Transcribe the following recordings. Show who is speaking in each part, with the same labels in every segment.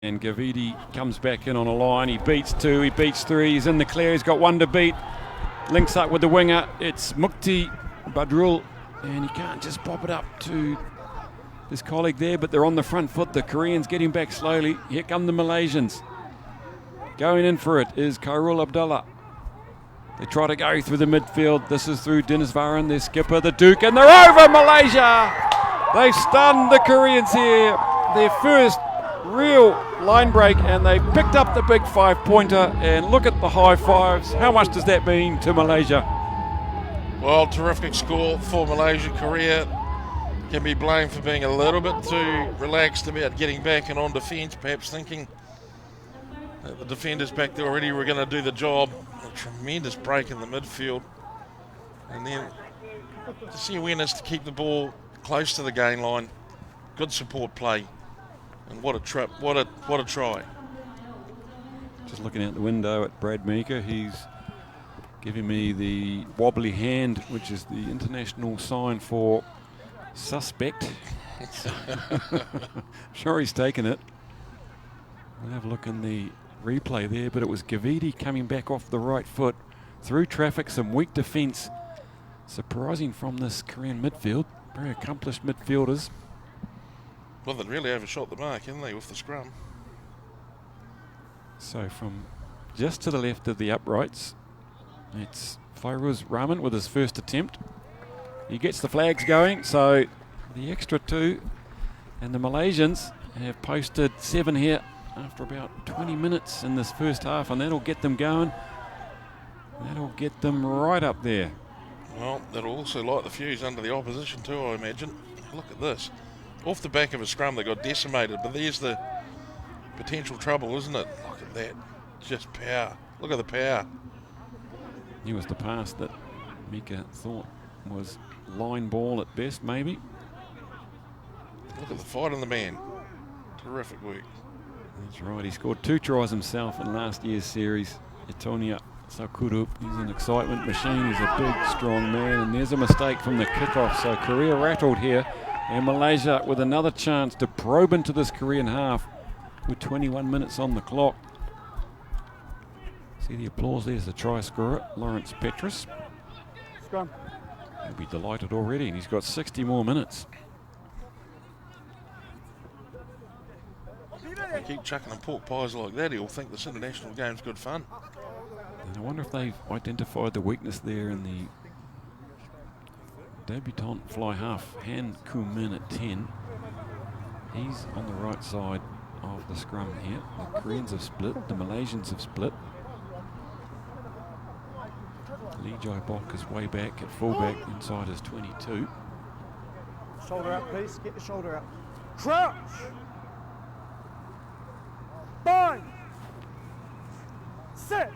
Speaker 1: And Gavidi comes back in on a line. He beats two, he beats three, he's in the clear, he's got one to beat. Links up with the winger. It's Mukti Badrul, and he can't just pop it up to his colleague there, but they're on the front foot. The Koreans getting back slowly. Here come the Malaysians. Going in for it is Khairul Abdullah. They try to go through the midfield. This is through Diniswaran, their skipper, the Duke, and they're over Malaysia! They've stunned the Koreans here. Their first real line break, and they picked up the big 5-pointer, and look at the high fives. How much does that mean to Malaysia?
Speaker 2: Well, terrific score for Malaysia. Korea can be blamed for being a little bit too relaxed about getting back and on defence, perhaps thinking that the defenders back there already were going to do the job. A tremendous break in the midfield, and then just the awareness to keep the ball close to the gain line. Good support play. And what a trip, what a try.
Speaker 1: Just looking out the window at Brad Meeker, he's giving me the wobbly hand, which is the international sign for suspect. I'm sure he's taken it. We'll have a look in the replay there, but it was Gavidi coming back off the right foot through traffic, some weak defence. Surprising from this Korean midfield, very accomplished midfielders.
Speaker 2: Well, they really overshot the mark, haven't they, with the scrum?
Speaker 1: So from just to the left of the uprights, it's Fairuz Rahman with his first attempt. He gets the flags going, so the extra two, and the Malaysians have posted 7 here after about 20 minutes in this first half, and that'll get them going. That'll get them right up there.
Speaker 2: Well, that'll also light the fuse under the opposition too, I imagine. Look at this. Off the back of a scrum, they got decimated, but there's the potential trouble, isn't it? Look at that. Just power. Look at the power.
Speaker 1: It was the pass that Mika thought was line ball at best, maybe.
Speaker 2: Look at the fight on the man. Terrific work.
Speaker 1: That's right. He scored 2 tries himself in last year's series. Etonia Sakurup, he's an excitement machine. He's a big, strong man, and there's a mistake from the kickoff. So Korea rattled here. And Malaysia with another chance to probe into this Korean half with 21 minutes on the clock. See the applause, there's the try scorer, Lawrence Petrus. Scrum. He'll be delighted already, and he's got 60 more minutes.
Speaker 2: They keep chucking them pork pies like that, he'll think this international game's good fun.
Speaker 1: And I wonder if they've identified the weakness there in the debutant fly half, Han Kumin at 10. He's on the right side of the scrum here. The Koreans have split, the Malaysians have split. Lee Jai Bok is way back at fullback inside his 22.
Speaker 3: Shoulder up, please. Get the shoulder up. Crouch! Bind! Sit!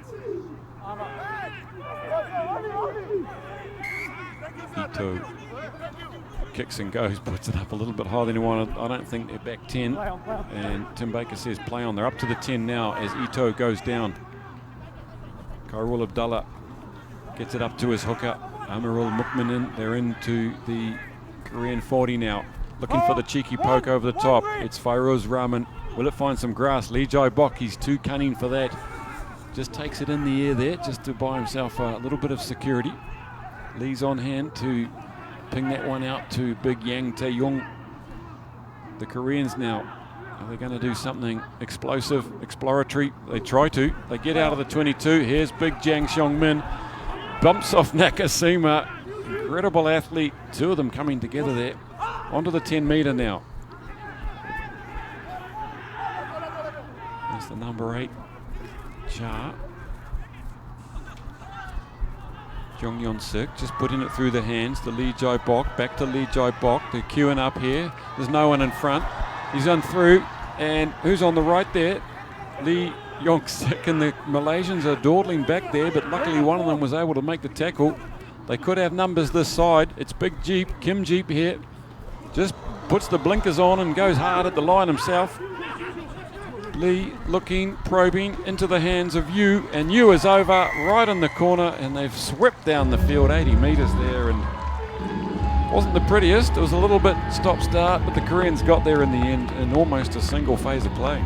Speaker 1: Ito kicks and goes, puts it up a little bit higher than he wanted. I don't think they're back 10. And Tim Baker says play on. They're up to the 10 now as Ito goes down. Khairul Abdullah gets it up to his hooker, Amarul Mukminin. They're into the Korean 40 now. Looking for the cheeky poke over the top. It's Fairuz Rahman. Will it find some grass? Lee Jai Bok, he's too cunning for that. Just takes it in the air there just to buy himself a little bit of security. Lee's on hand to ping that one out to big Yang Tae-young. The Koreans now, are they going to do something explosive, exploratory? They try to. They get out of the 22. Here's big Jang Seong-min. Bumps off Nakasima. Incredible athlete. 2 of them coming together there. Onto the 10 metre now. There's the number 8. Cha. Jong Yon Sik just putting it through the hands to Lee Jai Bok. Back to Lee Jai Bok. They're queuing up here. There's no one in front. He's on through. And who's on the right there? Lee Yong Sik, and the Malaysians are dawdling back there, but luckily one of them was able to make the tackle. They could have numbers this side. It's Big Jeep, Kim Jeep here. Just puts the blinkers on and goes hard at the line himself. Lee looking, probing into the hands of Yu, and Yu is over right in the corner, and they've swept down the field 80 metres there, and wasn't the prettiest. It was a little bit stop-start, but the Koreans got there in the end in almost a single phase of play.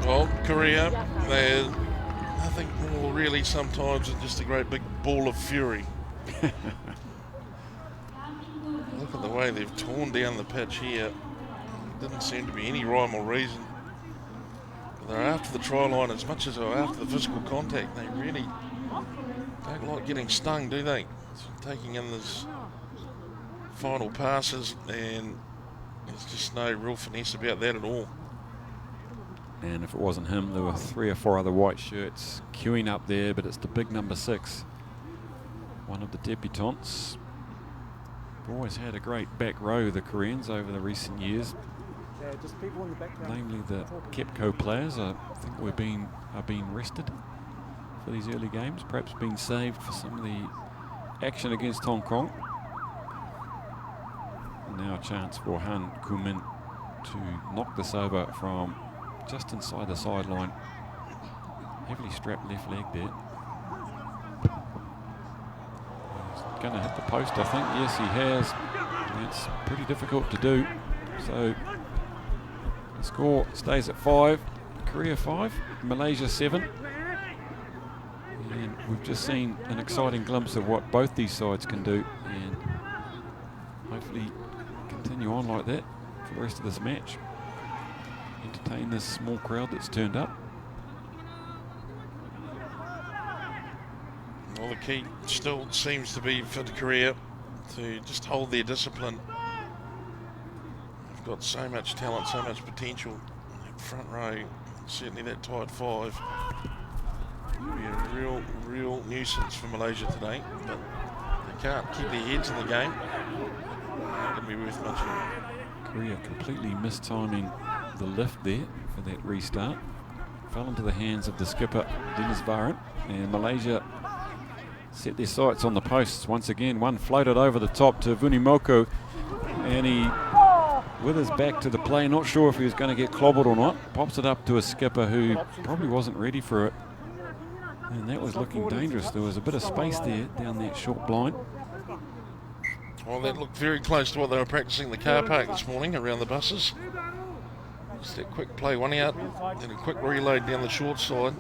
Speaker 2: Well, Korea, they're nothing more really sometimes than just a great big ball of fury. Look at the way they've torn down the pitch here. Didn't seem to be any rhyme or reason. They're after the try line as much as they're after the physical contact. They really don't like getting stung, do they? Taking in those final passes, and there's just no real finesse about that at all.
Speaker 1: And if it wasn't him, there were 3 or 4 other white shirts queuing up there, but it's the big number 6, one of the debutants. They've always had a great back row, the Koreans, over the recent years.
Speaker 3: Yeah, just people in the background.
Speaker 1: Namely the Kepco players, I think are being rested for these early games, perhaps being saved for some of the action against Hong Kong. And now a chance for Han Kumin to knock this over from just inside the sideline. Heavily strapped left leg there. He's going to hit the post, I think. Yes, he has. It's pretty difficult to do. So the score stays at 5. Korea 5, Malaysia 7. And we've just seen an exciting glimpse of what both these sides can do, and hopefully continue on like that for the rest of this match. Entertain this small crowd that's turned up.
Speaker 2: Well, the key still seems to be for the Korea to just hold their discipline. They've got so much talent, so much potential in that front row. Certainly that tight 5 will be a real nuisance for Malaysia today, but they can't keep their heads in the game. Not going to be worth much.
Speaker 1: Korea completely mistiming the lift there for that restart. Fell into the hands of the skipper, Dennis Varan, and Malaysia set their sights on the posts once again. One floated over the top to Vunimoko, and he, with his back to the play, not sure if he was going to get clobbered or not, pops it up to a skipper who probably wasn't ready for it. And that was looking dangerous. There was a bit of space there down that short blind.
Speaker 2: Well, that looked very close to what they were practicing in the car park this morning around the buses. Just that quick play, one out, then a quick reload down the short side.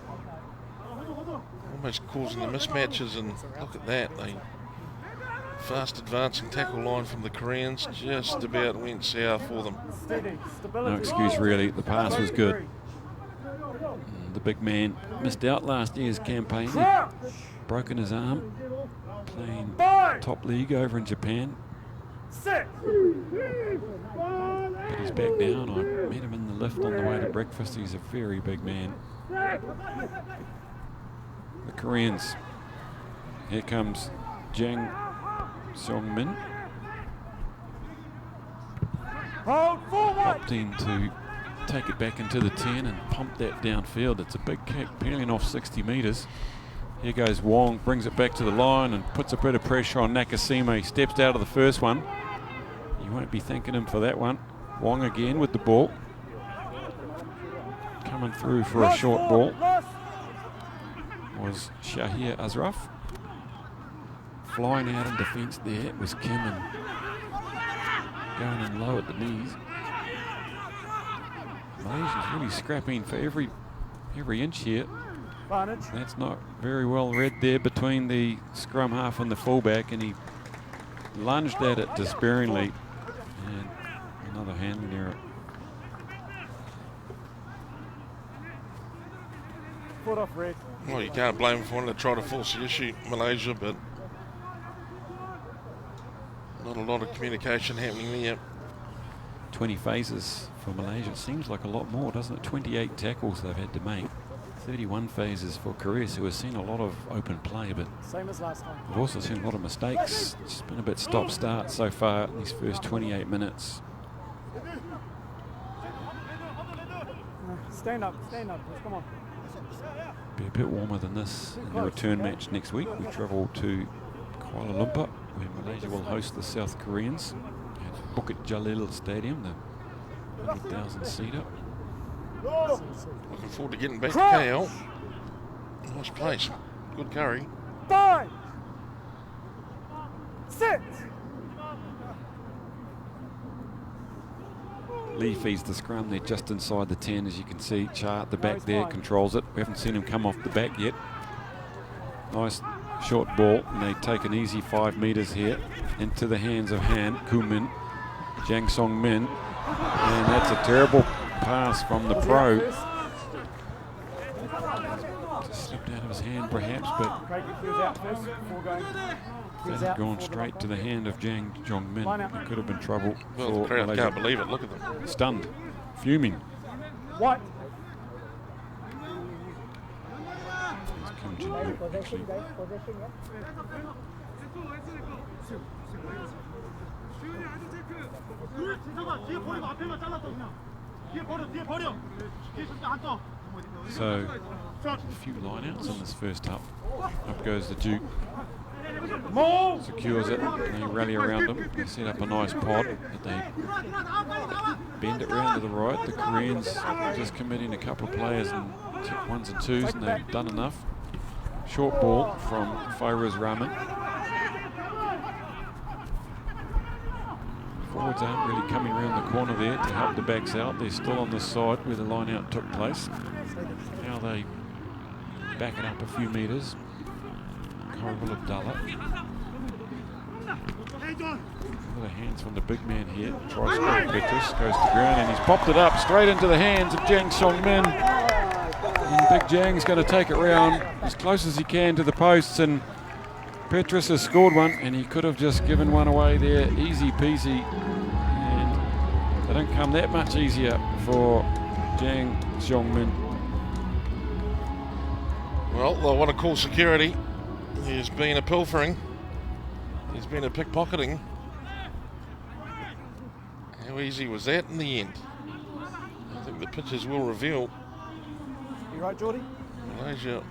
Speaker 2: Almost causing the mismatches, and look at that. They fast advancing tackle line from the Koreans just about went sour for them.
Speaker 1: No excuse really, the pass was good. The big man missed out last year's campaign. He'd broken his arm playing top league over in Japan. But he's back down. I met him in the lift on the way to breakfast. He's a very big man. The Koreans. Here comes Jang Seong-min. Opting to take it back into the 10 and pump that downfield. It's a big kick, peeling off 60 metres. Here goes Wong, brings it back to the line and puts a bit of pressure on Nakasima. He steps out of the first one. You won't be thanking him for that one. Wong again with the ball. Coming through for a short ball was Shahir Azraf. Flying out in defence there, it was Kim, and going in low at the knees. Malaysia's really scrapping for every inch here. That's not very well read there between the scrum half and the fullback, and he lunged at it despairingly, and another handling error.
Speaker 3: Foot off red.
Speaker 2: Well, you can't blame them for wanting to try to force the issue, Malaysia, but not a lot of communication happening there.
Speaker 1: 20 phases for Malaysia. It seems like a lot more, doesn't it? 28 tackles they've had to make. 31 phases for Korea, so we've seen a lot of open play, but
Speaker 3: same as last time.
Speaker 1: we've also seen a lot of mistakes. It's been a bit stop-start so far in these first 28 minutes.
Speaker 3: Stand up, come on.
Speaker 1: Be a bit warmer than this in the return match next week. We travel to Kuala Lumpur, where Malaysia will host the South Koreans at Bukit Jalil Stadium, the 100,000 seater.
Speaker 2: Looking forward to getting back to KL. Nice place. Good curry.
Speaker 3: 5, 6.
Speaker 1: Lee feeds the scrum. They're just inside the 10, as you can see. Cha at the back there controls it. We haven't seen him come off the back yet. Nice short ball, and they take an easy 5 metres here into the hands of Han Kumin, Jiang Song Min, and that's a terrible pass from the pro. Just slipped out of his hand perhaps, but that had gone straight to the hand of Jiang Song Min. It could have been trouble.
Speaker 2: Well, the crowd can't believe it. Look at them.
Speaker 1: Stunned, fuming.
Speaker 3: What?
Speaker 1: Kim Jin Hyuk actually. So, a few lineouts in this first half. Up goes the Duke. Secures it, and they rally around him. They set up a nice pod, but they bend it round to the right. The Koreans just committing a couple of players and ones and twos, and they've done enough. Short ball from Fairuz Rahman. Forwards aren't really coming around the corner there to help the backs out. They're still on this side where the line out took place. Now they back it up a few metres. Khairul Abdallah. The hands from the big man here. Tries to score Petrus, goes to ground, and he's popped it up straight into the hands of Jiang Song Min. And Big Jiang's going to take it round as close as he can to the posts, and Petrus has scored one, and he could have just given one away there, easy peasy. And they don't come that much easier for Jiang Song Min.
Speaker 2: Well, they want to call security. There's been a pilfering. There's been a pickpocketing. How easy was that in the end? I think the pictures will reveal.
Speaker 3: You right, Geordie?
Speaker 2: Malaysia.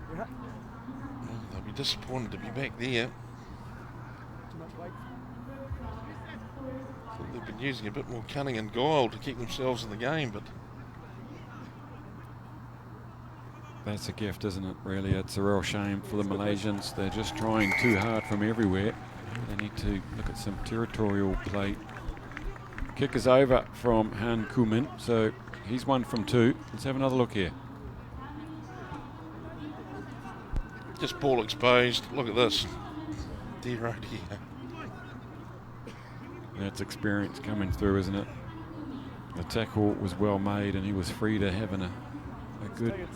Speaker 3: You right?
Speaker 2: Well, they'll be disappointed to be back there.
Speaker 3: Too much weight.
Speaker 2: I think they've been using a bit more cunning and guile to keep themselves in the game, but
Speaker 1: That's a gift, isn't it, really? It's a real shame for the Malaysians. They're just trying too hard from everywhere. They need to look at some territorial play. Kick is over from Han Kumin, so he's 1 from 2. Let's have another look here.
Speaker 2: just ball exposed. Look at this. Dear oh dear.
Speaker 1: That's experience coming through, isn't it? The tackle was well made, and he was free to having a good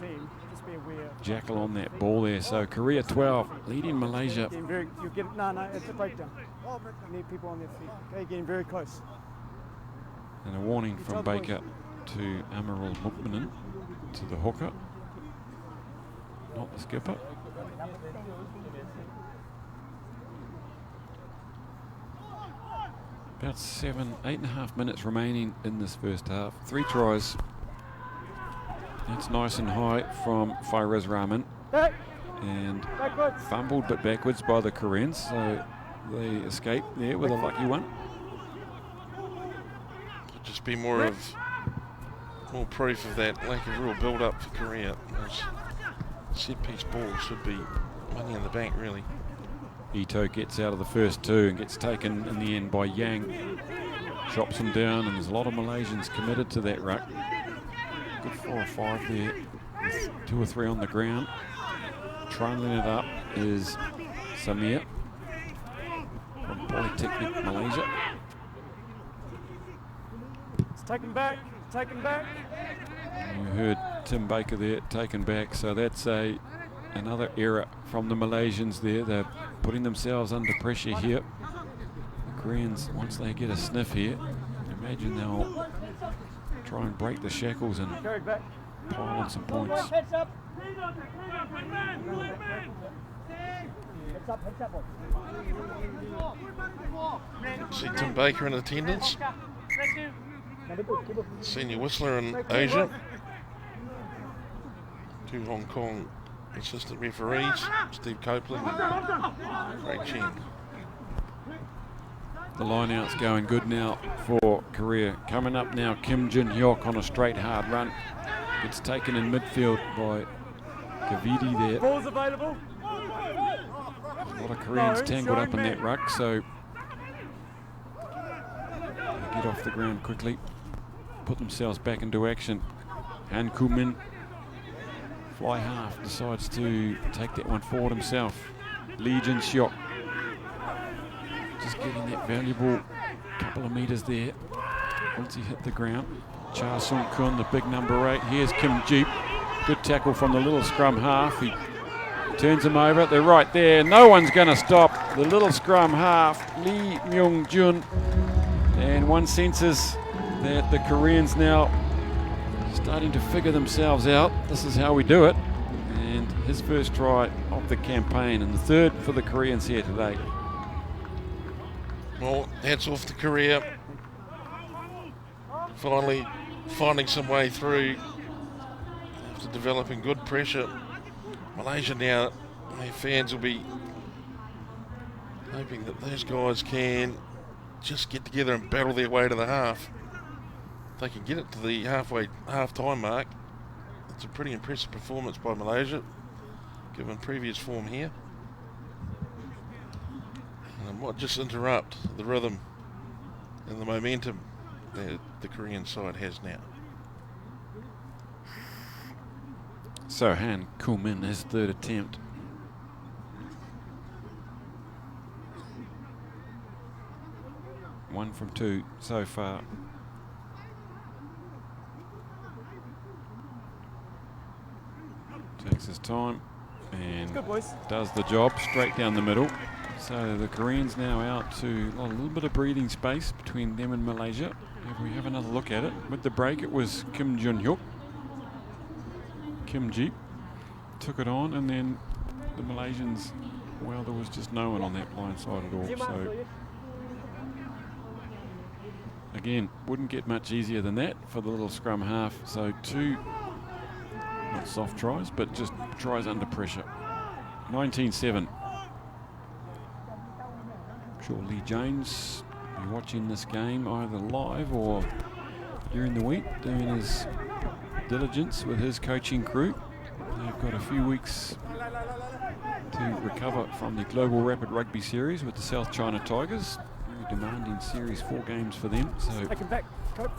Speaker 1: jackal on that ball there. So Korea 12 leading Malaysia.
Speaker 3: No, it's a breakdown. You need people on their feet. Okay, getting very close.
Speaker 1: And a warning from Baker to Amarul Mukmanan, to the hooker, not the skipper. About 8.5 minutes remaining in this first half. 3 tries. That's nice and high from Fairuz Rahman. And fumbled but backwards by the Koreans. So they escaped there with a lucky one.
Speaker 2: Could just be more proof of that lack of real build-up for Korea. Those set-piece balls should be money in the bank, really.
Speaker 1: Ito gets out of the first 2 and gets taken in the end by Yang. Chops him down, and there's a lot of Malaysians committed to that ruck. Good 4 or 5 there, with 2 or 3 on the ground. Trailing it up is Samir from Polytechnic Malaysia.
Speaker 3: It's taken back, taken back.
Speaker 1: You heard Tim Baker there, taken back, so that's another error from the Malaysians there. They're putting themselves under pressure here. The Koreans, once they get a sniff here, imagine they'll try and break the shackles and pile on some points.
Speaker 2: See Tim Baker in attendance. Senior whistler in Asia. 2 Hong Kong assistant referees, Steve Copeland and Craig Chen.
Speaker 1: The line-out's going good now for Korea. Coming up now, Kim Jin Hyuk on a straight hard run. Gets taken in midfield by Kavidi there.
Speaker 3: Ball's available.
Speaker 1: A lot of Koreans tangled up in that ruck, so get off the ground quickly, put themselves back into action. Han Kumin, fly half, decides to take that one forward himself. Lee Jin Seok just getting that valuable couple of metres there once he hit the ground. Cha Sung Kun, the big number 8. Here's Kim Jeep. Good tackle from the little scrum half. He turns him over. They're right there. No one's going to stop the little scrum half, Lee Myung Jun. And one senses that the Koreans now starting to figure themselves out. This is how we do it. And his first try of the campaign, and the third for the Koreans here today.
Speaker 2: Well, hats off to Korea. Finally finding some way through after developing good pressure. Malaysia now, their fans will be hoping that those guys can just get together and battle their way to the half. If they can get it to the half-time mark, it's a pretty impressive performance by Malaysia, given previous form here. And it might just interrupt the rhythm and the momentum that the Korean side has now.
Speaker 1: So Han Kumin, his third attempt. One from 2 so far. Takes his time and
Speaker 3: Good, boys.
Speaker 1: does the job straight down the middle. So the Koreans now out to a little bit of breathing space between them and Malaysia. If we have another look at it, with the break it was Kim Jun Hyuk. Kim Jeep took it on, and then the Malaysians, well, there was just no one on that blind side at all. So again, wouldn't get much easier than that for the little scrum half. So 2 not soft tries, but just tries under pressure. 19-7. I'm sure Lee James will be watching this game either live or during the week, doing his diligence with his coaching crew. They've got a few weeks to recover from the Global Rapid Rugby Series with the South China Tigers. Very demanding series, 4 games for them. So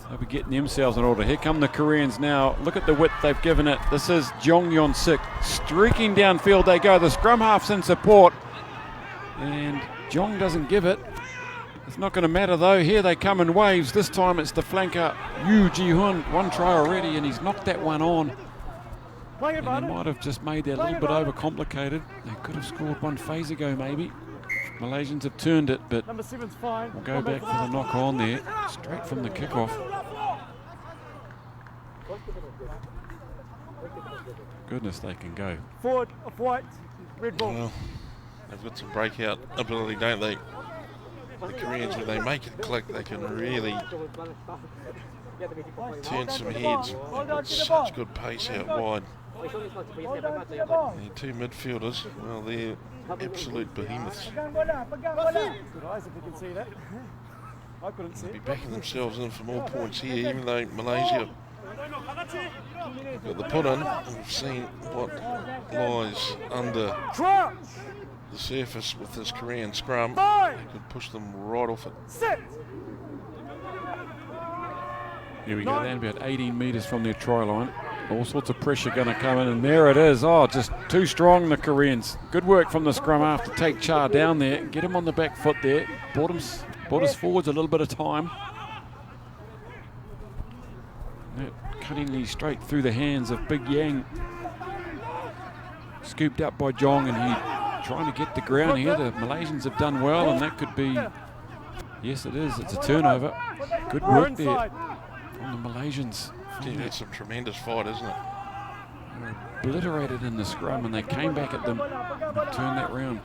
Speaker 1: they'll be getting themselves in order. Here come the Koreans now. Look at the width they've given it. This is Jong Yon Sik streaking downfield. They go. The scrum half's in support, and Jong doesn't give it. It's not going to matter though. Here they come in waves. This time it's the flanker Yu Ji-hun. 1 try already, and he's knocked that one on. And they might have just made that a little bit overcomplicated. They could have scored 1 phase ago maybe. Malaysians have turned it, but
Speaker 3: Number 7's fine.
Speaker 1: we'll go back for the knock on there, straight from the kickoff. Goodness, they can go.
Speaker 3: Forward, off white, red ball.
Speaker 2: Well, they've got some breakout ability, don't they? The Koreans, when they make it click, they can really turn some heads. They've got such good pace out wide. The 2 midfielders, well, they're absolute behemoths.
Speaker 3: Good eyes if you can see that. I couldn't see
Speaker 2: They'll be
Speaker 3: it.
Speaker 2: backing themselves in for more points here, even though Malaysia got the put in. We've seen what lies under
Speaker 3: Crouch!
Speaker 2: the surface with this Korean scrum. They could push them right off it.
Speaker 3: Sit!
Speaker 1: Here we go, down about 18 metres from their try line. All sorts of pressure going to come in, and there it is. Oh, just too strong, the Koreans. Good work from the scrum half to take Cha down there, get him on the back foot there. Brought us forwards a little bit of time. That cunningly straight through the hands of Big Yang. Scooped up by Jong, and he trying to get the ground here. The Malaysians have done well, and that could be, yes it is, it's a turnover. Good work there from the Malaysians.
Speaker 2: Gee, that's some tremendous fight, isn't it?
Speaker 1: They were obliterated in the scrum, and they came back at them and turned that round.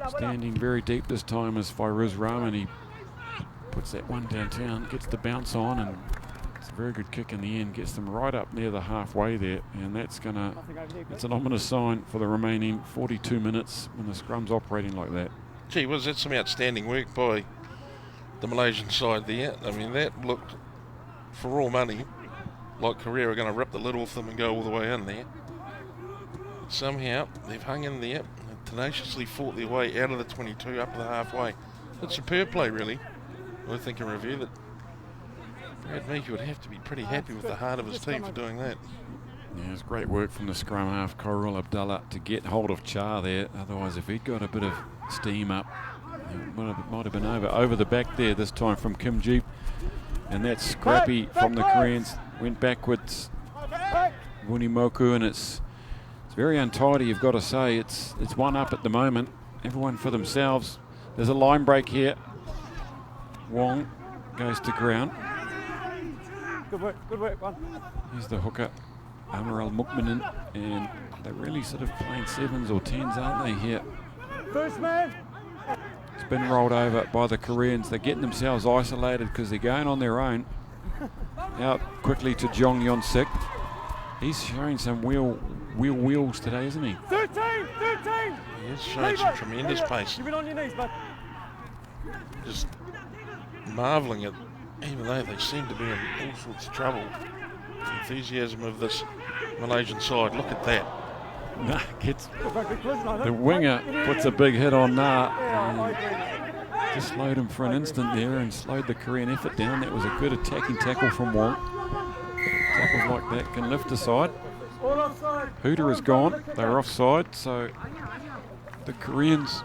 Speaker 1: Standing very deep this time is Fairuz Rahman. He puts that one downtown, gets the bounce on, and it's a very good kick in the end. Gets them right up near the halfway there, and that's it's an ominous sign for the remaining 42 minutes when the scrum's operating like that.
Speaker 2: Gee, was that some outstanding work by the Malaysian side there? I mean, that looked, for all money, like Korea are going to rip the lid off them and go all the way in there. But somehow they've hung in there and tenaciously fought their way out of the 22 up to the halfway. It's superb play, really. I think in review that Brad Meeker would have to be pretty happy with the heart of his team for doing that.
Speaker 1: Yeah, it's great work from the scrum half, Khairul Abdullah, to get hold of Char there. Otherwise, if he'd got a bit of steam up, it might have been over the back there this time from Kim Jeep. And that scrappy from the Koreans went backwards. Wunimoku, and it's very untidy, you've got to say. It's one up at the moment. Everyone for themselves. There's a line break here. Wong goes to ground.
Speaker 3: Good work, one.
Speaker 1: Here's the hooker, Amaral Mukminin, and they're really sort of playing 7s or 10s, aren't they, here?
Speaker 3: First man.
Speaker 1: It's been rolled over by the Koreans. They're getting themselves isolated because they're going on their own. Out quickly to Jong Yon Sik. He's showing some wheels today, isn't he?
Speaker 3: 13!
Speaker 2: He is showing some tremendous pace.
Speaker 3: You've been on your knees, bud.
Speaker 2: Just marvelling at, even though they seem to be in all sorts of trouble, the enthusiasm of this Malaysian side. Look at that.
Speaker 1: Nah, gets the winger puts a big hit on Nah. Just slowed him for an instant there and slowed the Korean effort down. That was a good attacking tackle from Wong. Tackles like that can lift a side. Hooter is gone. They're offside, so the Koreans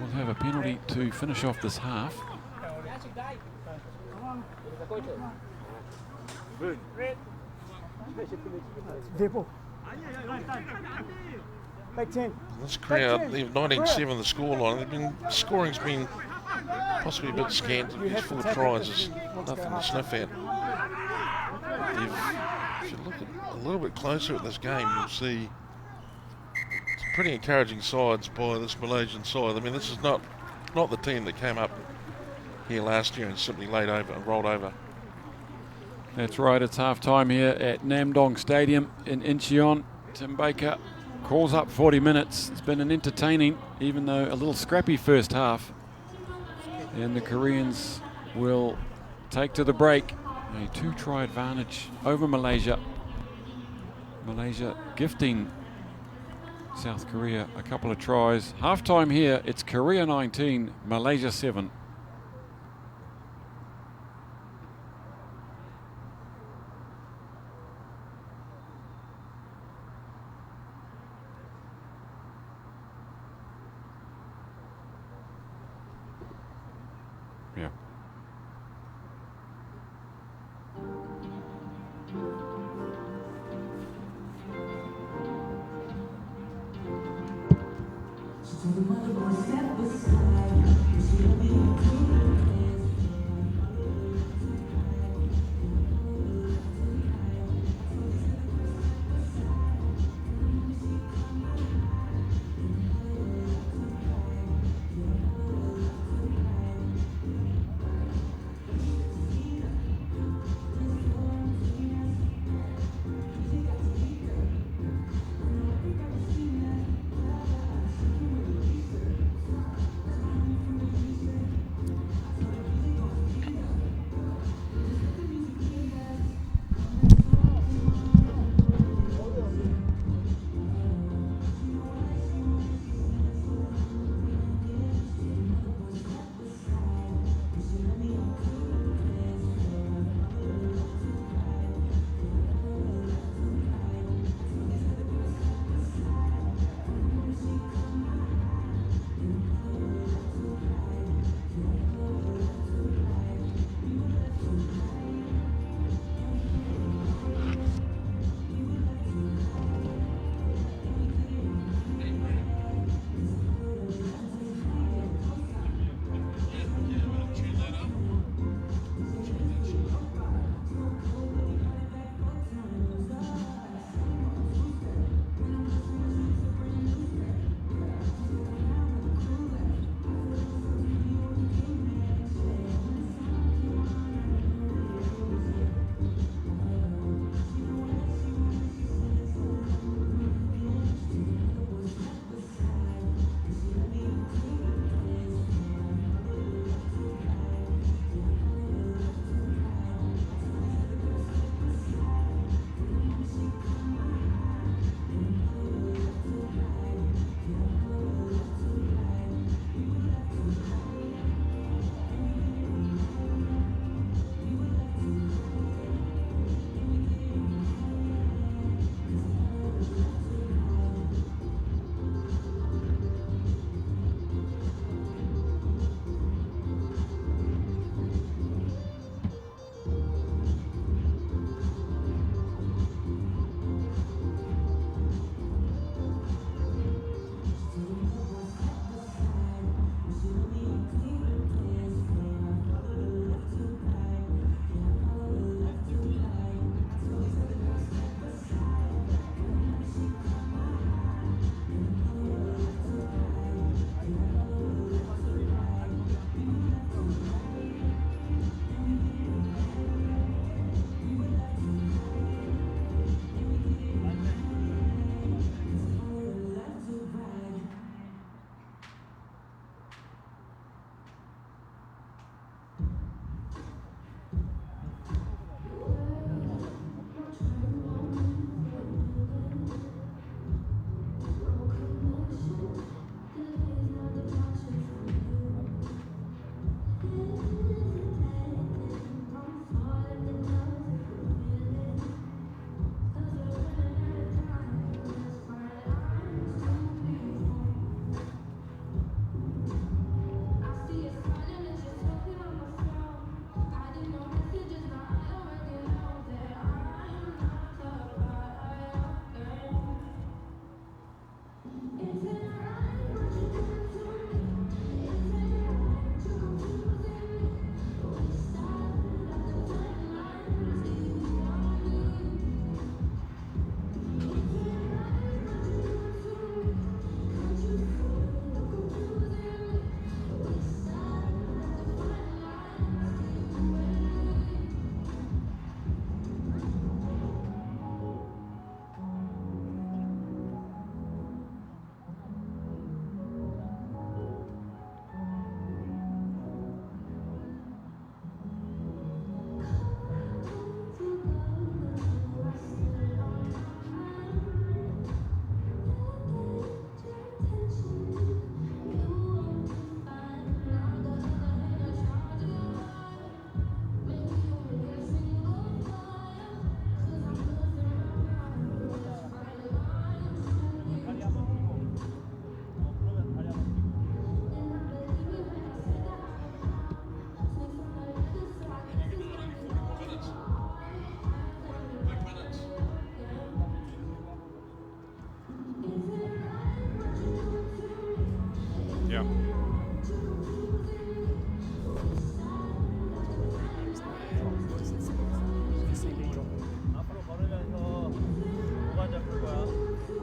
Speaker 1: will have a penalty to finish off this half.
Speaker 3: Back 10.
Speaker 2: This crowd, they've 19-7 the scoreline. Scoring's been possibly a bit scant. These 4 tries is nothing to sniff at. If you look a little bit closer at this game, you'll see some pretty encouraging sides by this Malaysian side. I mean, this is not the team that came up here last year and simply laid over and rolled over.
Speaker 1: That's right, it's half-time here at Namdong Stadium in Incheon. Tim Baker calls up 40 minutes. It's been an entertaining, even though a little scrappy first half. And the Koreans will take to the break. A 2-try advantage over Malaysia. Malaysia gifting South Korea a couple of tries. Half-time here, it's Korea 19, Malaysia 7. Yeah.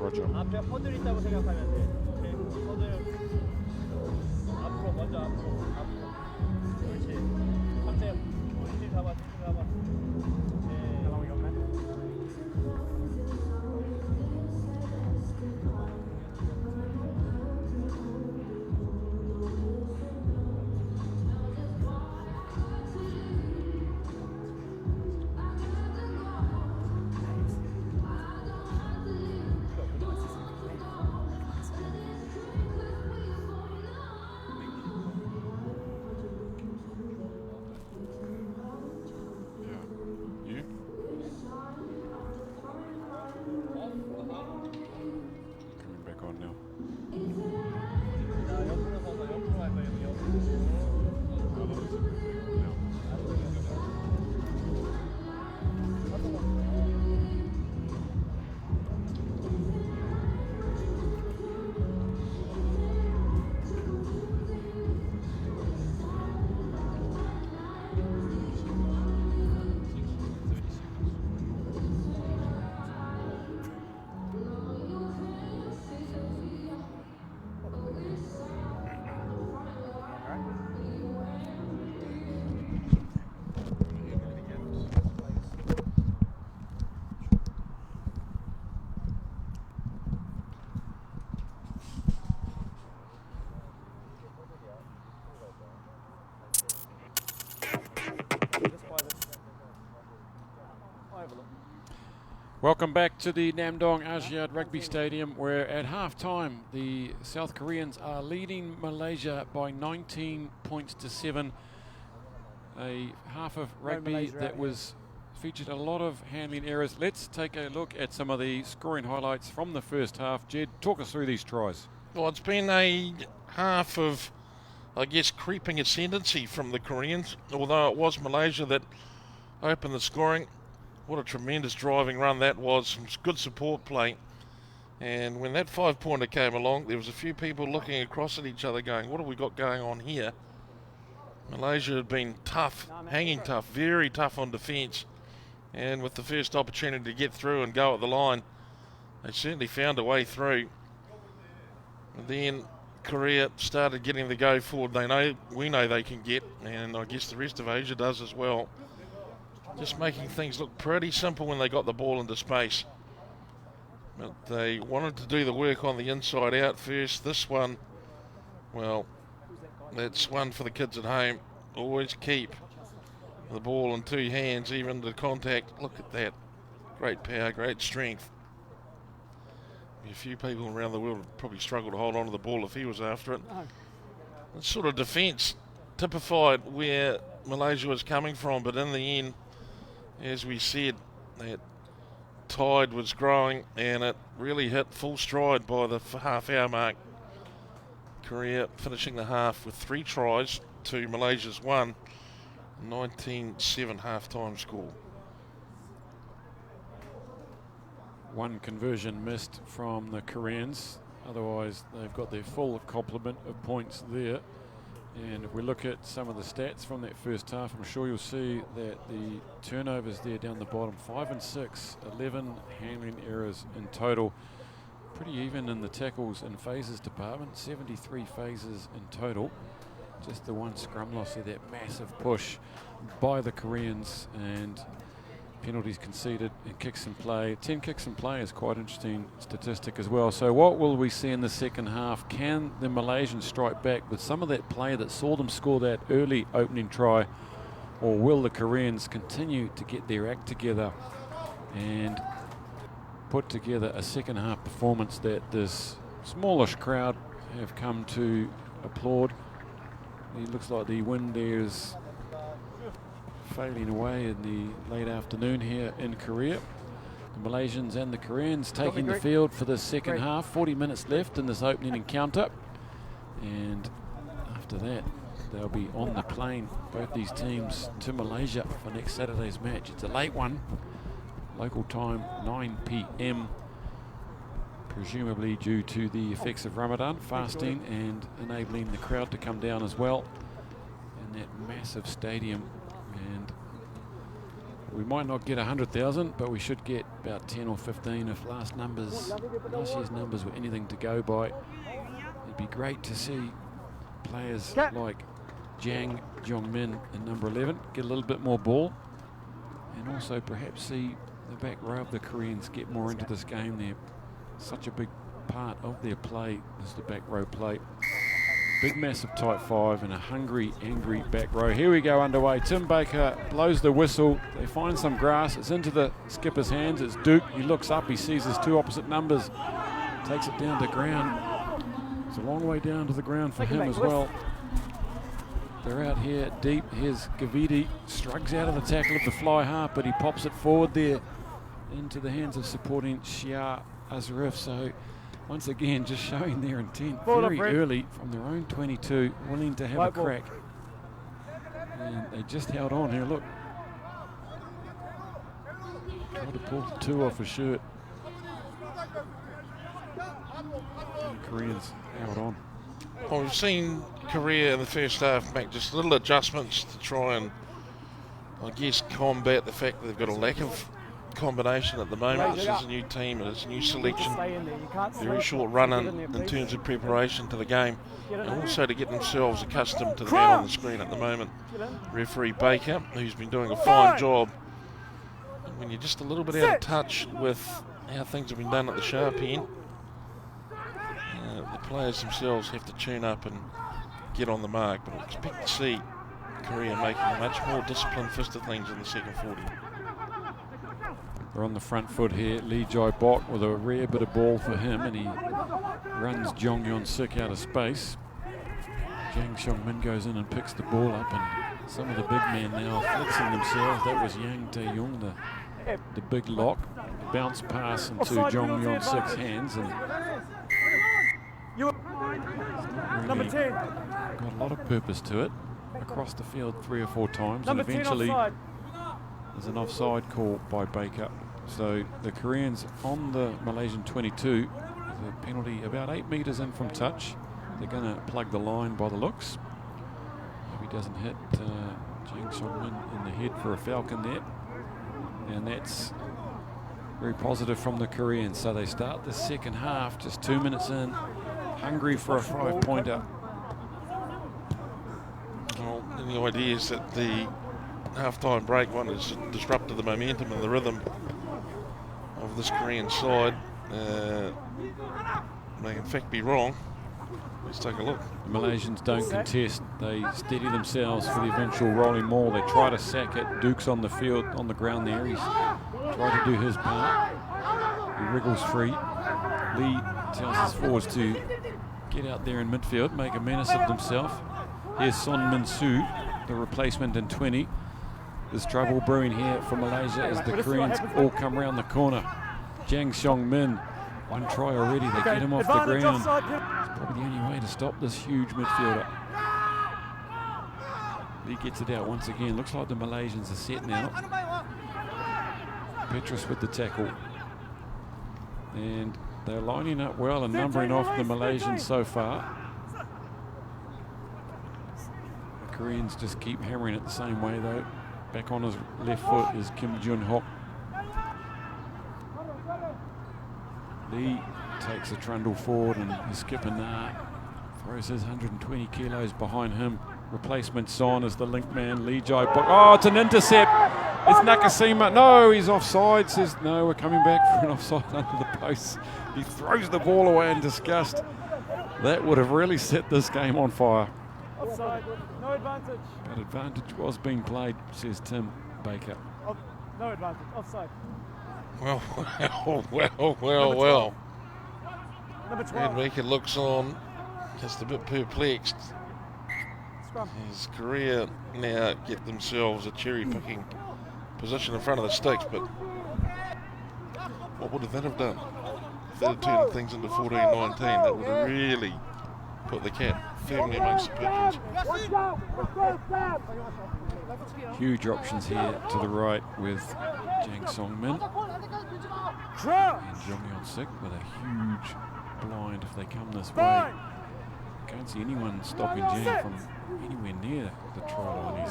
Speaker 1: Roger.
Speaker 4: 앞에 허들 있다고 생각하면 돼. 오케이? 허들 앞으로 먼저 앞으로. 그렇지. 3대 뒤 잡아. 네.
Speaker 3: How long we got, man?
Speaker 1: You? Coming back on now.
Speaker 4: 자, 옆으로 서서 옆으로 할 거예요. 옆으로.
Speaker 1: Welcome back to the Namdong Asiad Rugby Stadium, where at half-time the South Koreans are leading Malaysia by 19 points to 7. A half of rugby that was featured a lot of handling errors. Let's take a look at some of the scoring highlights from the first half. Jed, talk us through these tries.
Speaker 2: Well, it's been a half of, I guess, creeping ascendancy from the Koreans, although it was Malaysia that opened the scoring. What a tremendous driving run that was, some good support play. And when that 5-pointer came along, there was a few people looking across at each other going, what have we got going on here? Malaysia had been tough, hanging tough, very tough on defence. And with the first opportunity to get through and go at the line, they certainly found a way through. And then Korea started getting the go forward we know they can get, and I guess the rest of Asia does as well. Just making things look pretty simple when they got the ball into space. But they wanted to do the work on the inside out first. This one, well, that's one for the kids at home. Always keep the ball in two hands, even to contact. Look at that. Great power, great strength. A few people around the world would probably struggle to hold on to the ball if he was after it. It's sort of defence typified where Malaysia was coming from, but in the end, as we said, that tide was growing and it really hit full stride by the half-hour mark. Korea finishing the half with 3 tries to Malaysia's 1, 19-7 half-time score.
Speaker 1: One conversion missed from the Koreans. Otherwise, they've got their full complement of points there. And if we look at some of the stats from that first half, I'm sure you'll see that the turnovers there down the bottom, 5 and 6, 11 handling errors in total. Pretty even in the tackles and phases department, 73 phases in total. Just the one scrum loss there, that massive push by the Koreans, and penalties conceded and kicks in play. 10 kicks in play is quite an interesting statistic as well. So what will we see in the second half? Can the Malaysians strike back with some of that play that saw them score that early opening try, or will the Koreans continue to get their act together and put together a second half performance that this smallish crowd have come to applaud? It looks like the wind there is failing away in the late afternoon here in Korea. The Malaysians and the Koreans taking the field for the second half. 40 minutes left in this opening encounter, and after that they'll be on the plane, both these teams, to Malaysia for next Saturday's match. It's a late one, local time 9 p.m, presumably due to the effects of Ramadan fasting and enabling the crowd to come down as well in that massive stadium. And We might not get 100,000, but we should get about 10 or 15 if last year's numbers were anything to go by. It'd be great to see players like Jang Jongmin in number 11 get a little bit more ball, and also perhaps see the back row of the Koreans get more into this game. They're such a big part of their play is the back row play. Big, massive tight five and a hungry, angry back row. Here we go underway. Tim Baker blows the whistle. They find some grass. It's into the skipper's hands. It's Duke. He looks up. He sees his two opposite numbers. Takes it down to ground. It's a long way down to the ground for him as well. They're out here deep. Here's Gavidi. Strugs out of the tackle of the fly half, but he pops it forward there into the hands of supporting Shia Azarif. So once again, just showing their intent very early from their own 22, willing to have a crack. And they just held on here, look. Tried to pull the two off his shirt. And the Koreans held on.
Speaker 2: Well, we've seen Korea in the first half make just little adjustments to try and, I guess, combat the fact that they've got a lack of combination at the moment. This is a new team and it's a new selection. Very short run in terms of preparation to the game, and also to get themselves accustomed to the man on the screen at the moment. Referee Baker, who's been doing a fine job. And when you're just a little bit out of touch with how things have been done at the sharp end, the players themselves have to tune up and get on the mark. But I expect to see Korea making a much more disciplined fist of things in the second 40.
Speaker 1: We're on the front foot here. Lee Jai Bok with a rare bit of ball for him, and he runs Jong Yon Sik out of space. Jang Seong Min goes in and picks the ball up, and some of the big men now flexing themselves. That was Yang Tae-young, the big lock. Bounce pass into Jong Yon Sik's hands, and
Speaker 3: Number 10.
Speaker 1: Got a lot of purpose to it. Across the field 3 or 4 times, and eventually there's an offside call by Baker. So the Koreans on the Malaysian 22, with a penalty about 8 metres in from touch. They're going to plug the line by the looks. Hope he doesn't hit Jang Seong-min in the head for a falcon there. And that's very positive from the Koreans. So they start the second half just 2 minutes in, hungry for a 5-pointer.
Speaker 2: Well, the idea is that the half-time break one has disrupted the momentum and the rhythm of this Korean side. May in fact be wrong. Let's take a look.
Speaker 1: The Malaysians don't contest. They steady themselves for the eventual rolling maul. They try to sack it. Duke's on the field, on the ground there. He's tried to do his part. He wriggles free. Lee tells his forwards to get out there in midfield, make a menace of themselves. Here's Son Min Soo, the replacement in 20. There's trouble brewing here for Malaysia as the Koreans all come round the corner. Jang Seong-min, one try already. They get him off the ground. It's probably the only way to stop this huge midfielder. Lee gets it out once again. Looks like the Malaysians are set now. Petrus with the tackle. And they're lining up well and numbering off the Malaysians so far. The Koreans just keep hammering it the same way though. Back on his left foot is Kim Jun-hock. Lee takes a trundle forward, and his skipper Na throws his 120 kilos behind him. Replacement Son is the link man. Lee Jai Bok. Oh, it's an intercept. It's Nakasima. No, he's offside. Says no, we're coming back for an offside under the post. He throws the ball away in disgust. That would have really set this game on fire.
Speaker 3: Offside, no advantage.
Speaker 1: But advantage was being played, says Tim Baker.
Speaker 3: No advantage, offside.
Speaker 2: Well.
Speaker 3: Number 12.
Speaker 2: Ed Baker looks on, just a bit perplexed.
Speaker 3: Scrum.
Speaker 2: As Korea now get themselves a cherry-picking position in front of the sticks, but what would that have done? If they'd have turned things into 14-19, that would have really put the cat firmly amongst the pigeons.
Speaker 1: Huge options here to the right with Jang Seong-min and Jong Yon Sik with a huge blind if they come this way. Can't see anyone stopping Jang from anywhere near the try line.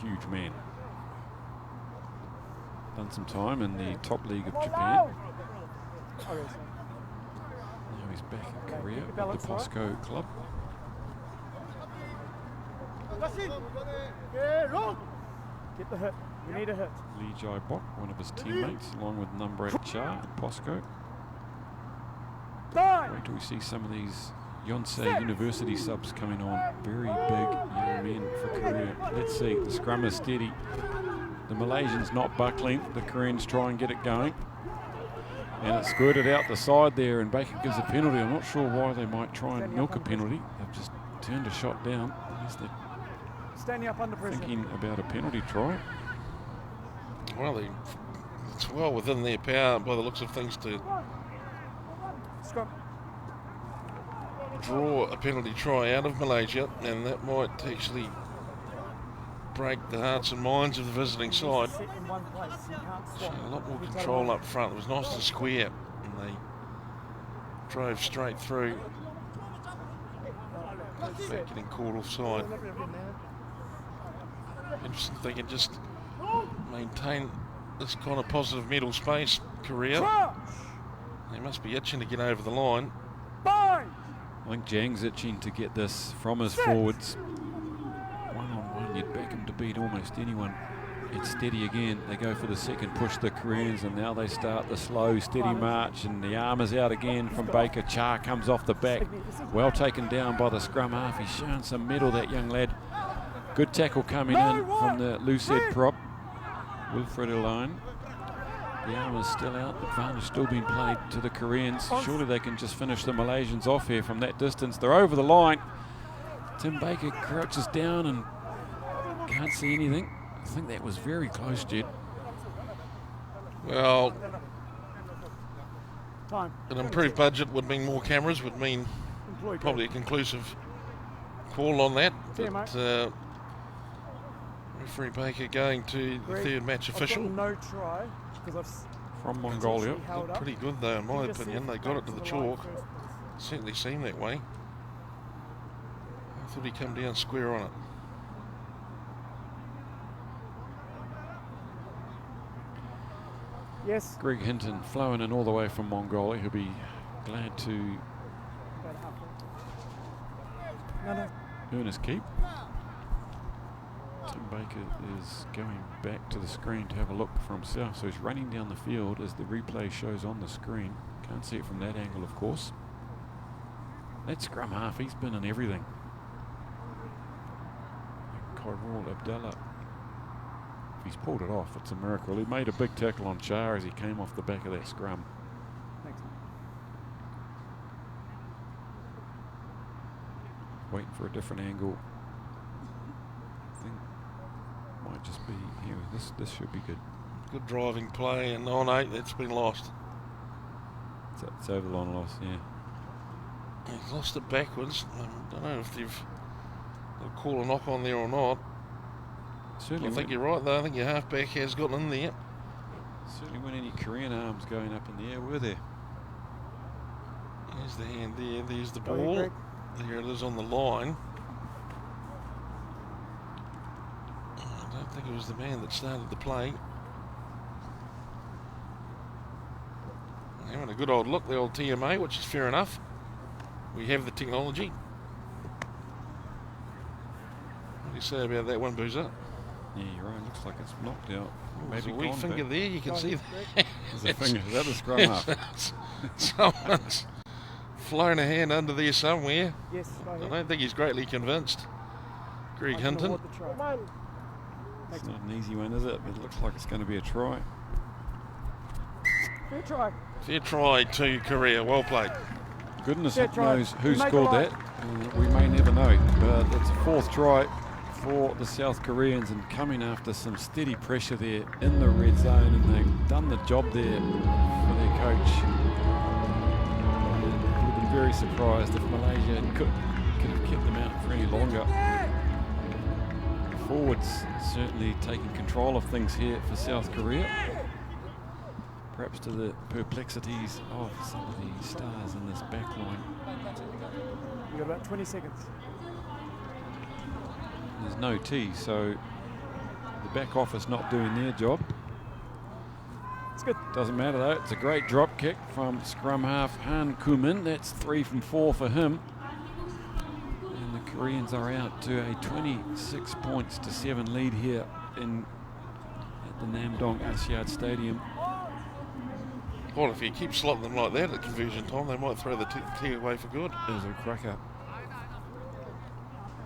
Speaker 1: huge man. Done some time in the top league of Japan. Now he's back in Korea with the POSCO club.
Speaker 3: Get the hit. We need a hit.
Speaker 1: Lee Jai Bok, one of his teammates, along with number 8 Cha at POSCO. Wait till we see some of these Yonsei University subs coming on. Very big young men for Korea. Let's see, the scrum is steady. The Malaysians not buckling. The Koreans try and get it going. And it's squirted out the side there, and Baker gives a penalty. I'm not sure why they might try and milk a penalty. They've just turned a shot down. They're
Speaker 3: standing up under pressure.
Speaker 1: Thinking about a penalty try.
Speaker 2: Well, it's well within their power by the looks of things to
Speaker 3: Scrum.
Speaker 2: draw a penalty try out of Malaysia, and that might actually break the hearts and minds of the visiting side.
Speaker 3: Sit in one place. You can't swap.
Speaker 2: So a lot more control up front. It was nice and square, and they drove straight through. Back getting caught offside. Interesting if they can just maintain this kind of positive middle space, Korea. They must be itching to get over the line.
Speaker 1: I think Jang's itching to get this from his forwards. One-on-one, you'd back him to beat almost anyone. It's steady again. They go for the second push, the Koreans, and now they start the slow, steady march, and the arm is out again from Baker. Cha comes off the back. Well taken down by the scrum half. He's shown some mettle, that young lad. Good tackle coming in from the loose head prop. Wilfred alone. The arm is still out. Advantage still being played to the Koreans. Surely they can just finish the Malaysians off here from that distance. They're over the line. Tim Baker crouches down and can't see anything. I think that was very close, Jed.
Speaker 2: Well, an improved budget would mean more cameras, would mean probably a conclusive call on that. But referee Baker going to the third match official.
Speaker 3: No try because
Speaker 1: from Mongolia.
Speaker 2: Looked pretty good though, in my opinion. They got it to the chalk. Certainly seemed that way. I thought he'd come down square on it.
Speaker 3: Yes.
Speaker 1: Greg Hinton flowing in all the way from Mongolia. He'll be glad to earn his keep. Tim Baker is going back to the screen to have a look for himself. So he's running down the field as the replay shows on the screen. Can't see it from that angle, of course. That scrum half, he's been in everything. Kyril Abdallah. If he's pulled it off, it's a miracle. He made a big tackle on Cha as he came off the back of that scrum.
Speaker 3: Thanks.
Speaker 1: Waiting for a different angle. I think might just be here. This should be good.
Speaker 2: Good driving play, and 9-8, that's been lost.
Speaker 1: It's over the line loss, yeah.
Speaker 2: He's lost it backwards. I don't know if they'll call a knock on there or not.
Speaker 1: Certainly
Speaker 2: I think you're right though. I think your halfback has gotten in there.
Speaker 1: Certainly weren't any Korean arms going up in the air, were there?
Speaker 2: There's the hand there. There's the ball. There it is on the line. I don't think it was the man that started the play. Having a good old look, the old TMA, which is fair enough. We have the technology. What do you say about that one, Boozer?
Speaker 1: Yeah, you're right. Looks like it's knocked out.
Speaker 2: There's
Speaker 1: Maybe
Speaker 2: a weak
Speaker 1: gone,
Speaker 2: finger
Speaker 1: but
Speaker 2: there. You can see that.
Speaker 1: There's a finger. Is that the scrum half?
Speaker 2: Someone's flown a hand under there somewhere.
Speaker 3: Yes,
Speaker 2: I don't think he's greatly convinced. Greg Hinton.
Speaker 1: It's not an easy one, is it? It looks like it's going to be a try.
Speaker 3: Fair try.
Speaker 2: Fair try to Korea. Well played.
Speaker 1: Goodness knows who scored that. We may never know, but it's a fourth try for the South Koreans, and coming after some steady pressure there in the red zone, and they've done the job there for their coach. Would have been very surprised if Malaysia could have kept them out for any longer. The forwards certainly taking control of things here for South Korea, perhaps to the perplexities of some of the stars in this back line.
Speaker 3: You've got about 20 seconds.
Speaker 1: There's no tee, so the back office not doing their job.
Speaker 3: It's good.
Speaker 1: Doesn't matter though, it's a great drop kick from scrum half Han Kumin. That's 3 from 4 for him. And the Koreans are out to a 26 points to 7 lead here at the Namdong Asiad Stadium.
Speaker 2: Well, if you keep slotting them like that at conversion time, they might throw the tee away for good.
Speaker 1: There's a cracker.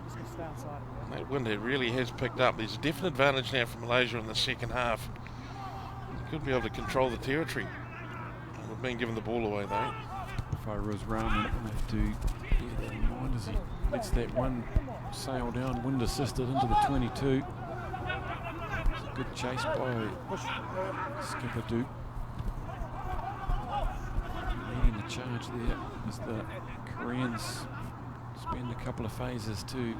Speaker 3: Just gonna stay outside.
Speaker 2: And that wind really has picked up. There's a definite advantage now for Malaysia in the second half. They could be able to control the territory. We've been given the ball away though.
Speaker 1: Fairuz Rahman will have to bear that in mind as he lets that one sail down, wind assisted into the 22. It's a good chase by Skipper Duke. Leading the charge there as the Koreans spend a couple of phases to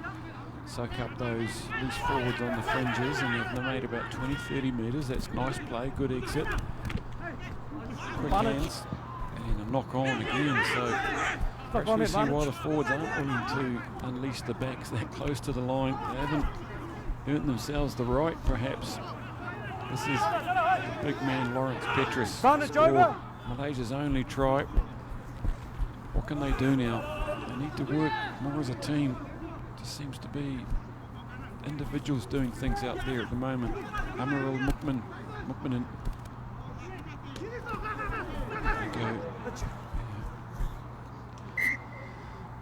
Speaker 1: soak up those loose forwards on the fringes, and they've made about 20-30 metres. That's nice play, good exit. Quick hands, and a knock on again. So perhaps we see why the forwards aren't willing to unleash the backs that close to the line. They haven't earned themselves the right, perhaps. This is the big man Lawrence Petrus scored Malaysia's only try. What can they do now? They need to work more as a team. Just seems to be individuals doing things out there at the moment. Amarul Mukmanin. Go.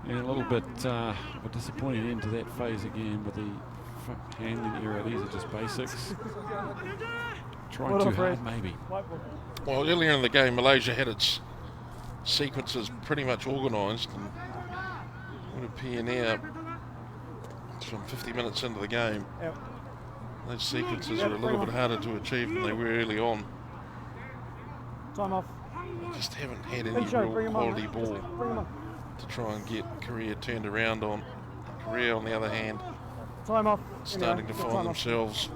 Speaker 1: And a little bit of a disappointing end to that phase again with the handling error. These are just basics. Trying too hard, maybe.
Speaker 2: Well, earlier in the game, Malaysia had its sequences pretty much organised, and would appear now, from 50 minutes into the game, those sequences are a little bit harder to achieve than they were early on.
Speaker 3: Time off.
Speaker 2: They just haven't had any real quality ball to try and get Korea turned around on. Korea, on the other hand,
Speaker 3: time off.
Speaker 2: starting to find themselves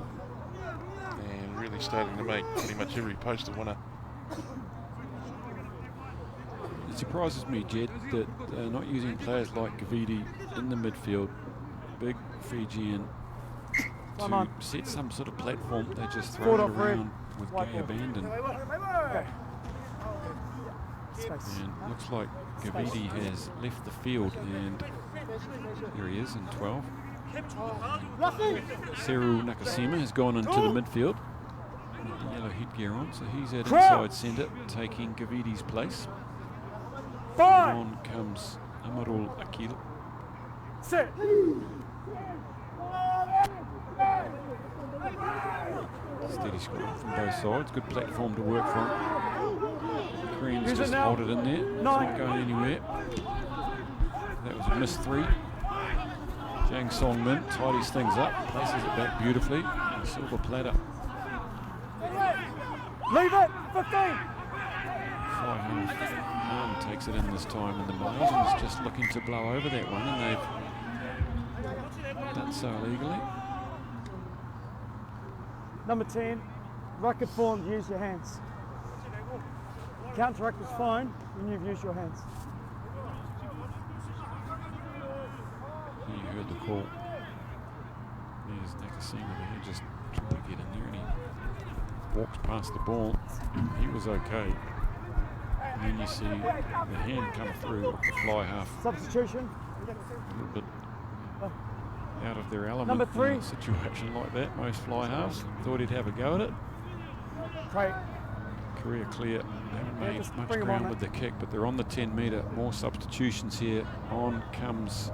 Speaker 2: and really starting to make pretty much every post a winner.
Speaker 1: It surprises me, Jed, that they're not using players like Gavidi in the midfield, big Fijian, to set some sort of platform. They just throw it around with gay abandon. And looks like Gavidi has left the field, and here he is in 12. Seru Nakasima has gone into the midfield with the yellow headgear on, so he's at inside centre, taking Gavidi's place. And on comes Amarul Akil. Steady score from both sides, good platform to work from. Koreans just hold it in there, it's not going anywhere. That was a missed 3. Jang Song Min tidies things up, places it back beautifully. A silver platter.
Speaker 3: Leave it, 15.
Speaker 1: Arm takes it in this time, and the Malaysians just looking to blow over that one, and they've done so illegally.
Speaker 3: Number 10, racket form, use your hands. Counteract is fine when you've used your hands.
Speaker 1: You heard the call. There's Nakasima there, just trying to get in there, and he walks past the ball. He was okay. And then you see the hand come through off the fly half.
Speaker 3: Substitution.
Speaker 1: A little bit out of their element
Speaker 3: Number 3.
Speaker 1: in a situation like that. Most fly halves thought he'd have a go at it.
Speaker 3: Great.
Speaker 1: Korea clear. They haven't made much ground with the kick, but they're on the 10 metre. More substitutions here. On comes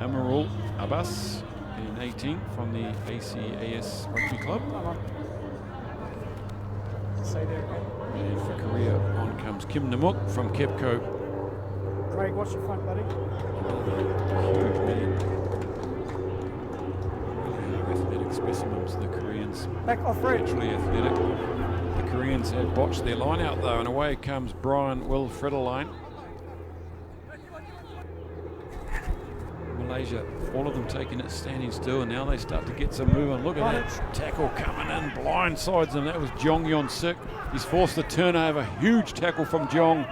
Speaker 1: Amarul Abbas in 18 from the ACAS Rugby Club.
Speaker 3: Stay there.
Speaker 1: And for Korea, on comes Kim Namuk from Kepco.
Speaker 3: Craig, watch your front, buddy.
Speaker 1: Huge man. Athletic specimens, the Koreans.
Speaker 3: Back off, Fred.
Speaker 1: Naturally athletic. The Koreans have botched their line out though, and away comes Brian Will Fredderline. Malaysia, all of them taking it standing still, and now they start to get some movement. Look at that tackle coming in, blindsides them. That was Jong Yon Sik. He's forced the turnover. Huge tackle from Jong.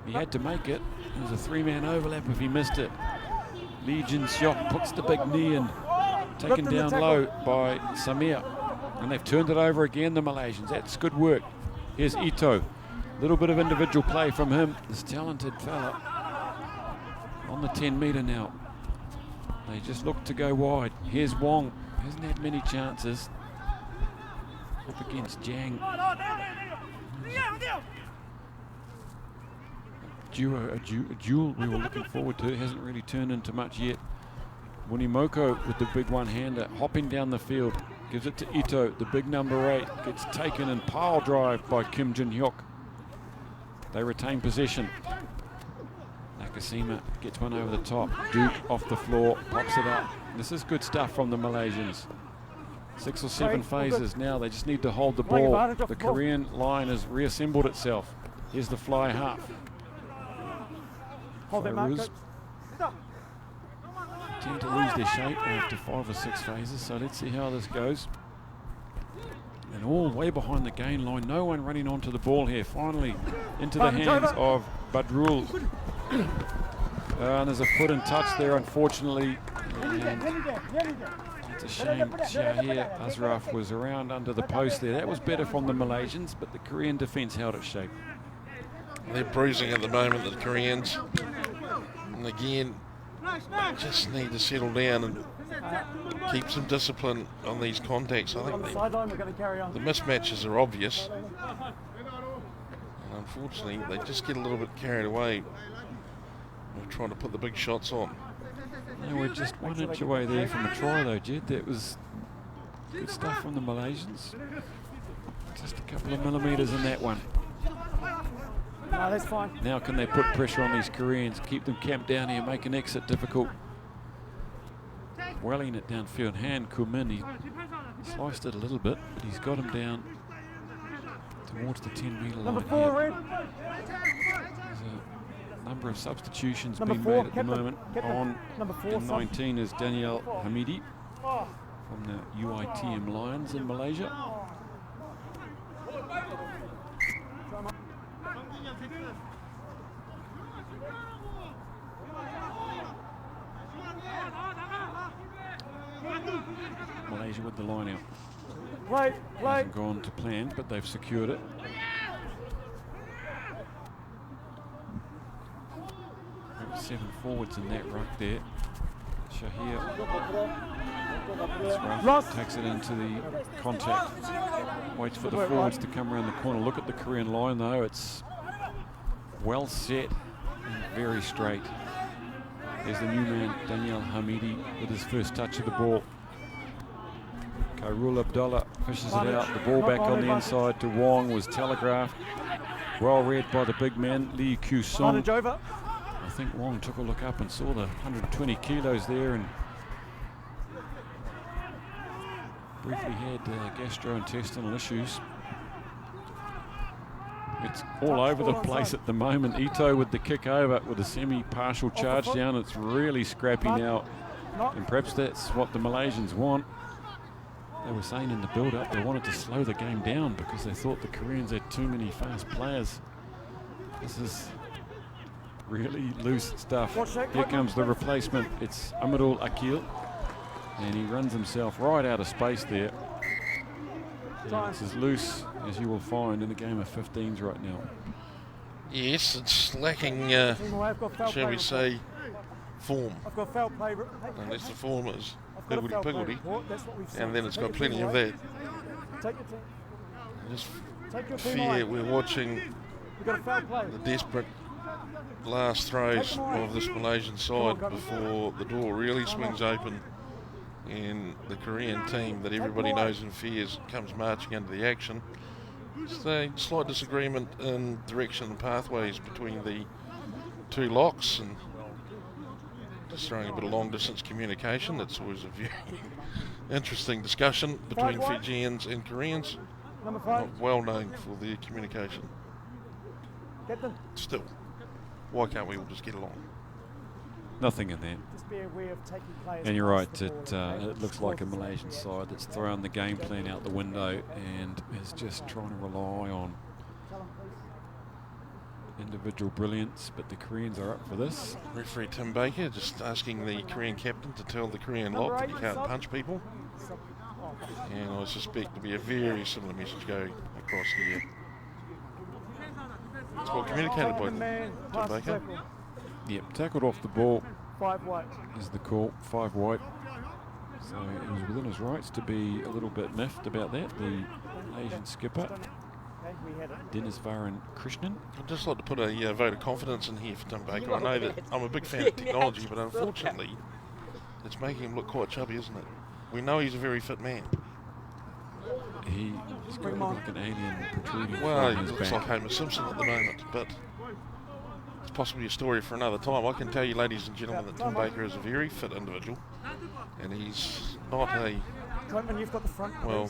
Speaker 1: He had to make it. It was a 3-man overlap if he missed it. Lee Jin Seok puts the big knee and Taken down low by Samir. And they've turned it over again, the Malaysians. That's good work. Here's Ito. Little bit of individual play from him, this talented fella. On the 10 metre now. They just look to go wide. Here's Wong. Hasn't had many chances. Up against Jang. A duel we were looking forward to. It hasn't really turned into much yet. Wunimoko with the big one-hander, hopping down the field. Gives it to Ito, the big number 8. Gets taken and pile drive by Kim Jin-hyuk. They retain possession. Nakashima gets one over the top. Duke off the floor, pops it up. This is good stuff from the Malaysians. 6 or 7 phases now. They just need to hold the ball. The Korean line has reassembled itself. Here's the fly half.
Speaker 3: Hold that mark,
Speaker 1: Fairuz tend to lose their shape after 5 or 6 phases, so let's see how this goes. And all way behind the gain line, no one running onto the ball here. Finally into the hands of Badrul. And there's a foot in touch there, unfortunately. And it's a shame Shahir Asraf was around under the post there. That was better from the Malaysians, but the Korean defence held its shape.
Speaker 2: They're bruising at the moment, the Koreans. And again, just need to settle down and keep some discipline on these contacts. I think the mismatches are obvious. And unfortunately, they just get a little bit carried away. We're trying to put the big shots on.
Speaker 1: They were just 1 inch away there from a try though, Jed. That was good stuff from the Malaysians. Just a couple of millimetres in that one.
Speaker 3: No, that's fine.
Speaker 1: Now can they put pressure on these Koreans, keep them camped down here, make an exit difficult. Welling it downfield. Han Kumin, he sliced it a little bit, but he's got him down towards the 10 metre line.
Speaker 3: Number 4, Red.
Speaker 1: There's a number of substitutions
Speaker 3: Number
Speaker 1: being
Speaker 3: 4,
Speaker 1: made at the moment. On
Speaker 3: Number 4,
Speaker 1: in 19 is Daniel Hamidi from the UITM Lions in Malaysia. Malaysia with the line out.
Speaker 3: Play.
Speaker 1: Hasn't gone to plan, but they've secured it. Got 7 forwards in that ruck there. Shahir takes it into the contact. Waits for the forwards to come around the corner. Look at the Korean line though. It's well set and very straight. There's the new man, Daniel Hamidi, with his first touch of the ball. Khairul Abdullah pushes it out. The ball back on the inside to Wong was telegraphed. Well read by the big man, Lee Kyu-sung. I think Wong took a look up and saw the 120 kilos there and briefly had gastrointestinal issues. It's all over the place at the moment. Ito with the kick over with a semi-partial charge down. It's really scrappy now. And perhaps that's what the Malaysians want. They were saying in the build-up they wanted to slow the game down because they thought the Koreans had too many fast players. This is really loose stuff. Here comes the replacement. It's Amirul Akil. And he runs himself right out of space there. Yeah, it's as loose as you will find in a game of 15s right now.
Speaker 2: Yes, it's lacking, shall we say, form.
Speaker 3: I've got foul play.
Speaker 2: Unless the form is higgledy-piggledy. And then it's got plenty of that. I just fear we're watching the desperate last throws of this Malaysian side before the door really swings open and the Korean team that everybody knows and fears comes marching into the action. Just a slight disagreement in direction and pathways between the two locks and just throwing a bit of long distance communication. That's always a very interesting discussion between Fijians and Koreans. Not well known for their communication. Still, why can't we all just get along?
Speaker 1: Nothing in there. And you're right, it looks like a Malaysian side that's thrown the game plan out the window and is just trying to rely on individual brilliance, but the Koreans are up for this.
Speaker 2: Referee Tim Baker just asking the Korean captain to tell the Korean lot that you can't punch people. And I suspect there'll be a very similar message going across here. It's well communicated by Tim Baker.
Speaker 1: Yep, tackled off the ball
Speaker 3: 5 white.
Speaker 1: is the call, 5 white. So he was within his rights to be a little bit miffed about that. The Asian skipper, Dennis Varan Krishnan.
Speaker 2: I'd just like to put a vote of confidence in here for Tim Baker. I know that I'm a big fan of technology, but unfortunately, it's making him look quite chubby, isn't it? We know he's a very fit man.
Speaker 1: He's got like an alien protruding
Speaker 2: Well,
Speaker 1: from
Speaker 2: he
Speaker 1: his
Speaker 2: looks
Speaker 1: back.
Speaker 2: like Homer Simpson at the moment, but it's possibly a story for another time. I can tell you, ladies and gentlemen, that Tim Baker is a very fit individual, and he's not a,
Speaker 3: Clinton, you've got the front.
Speaker 2: well,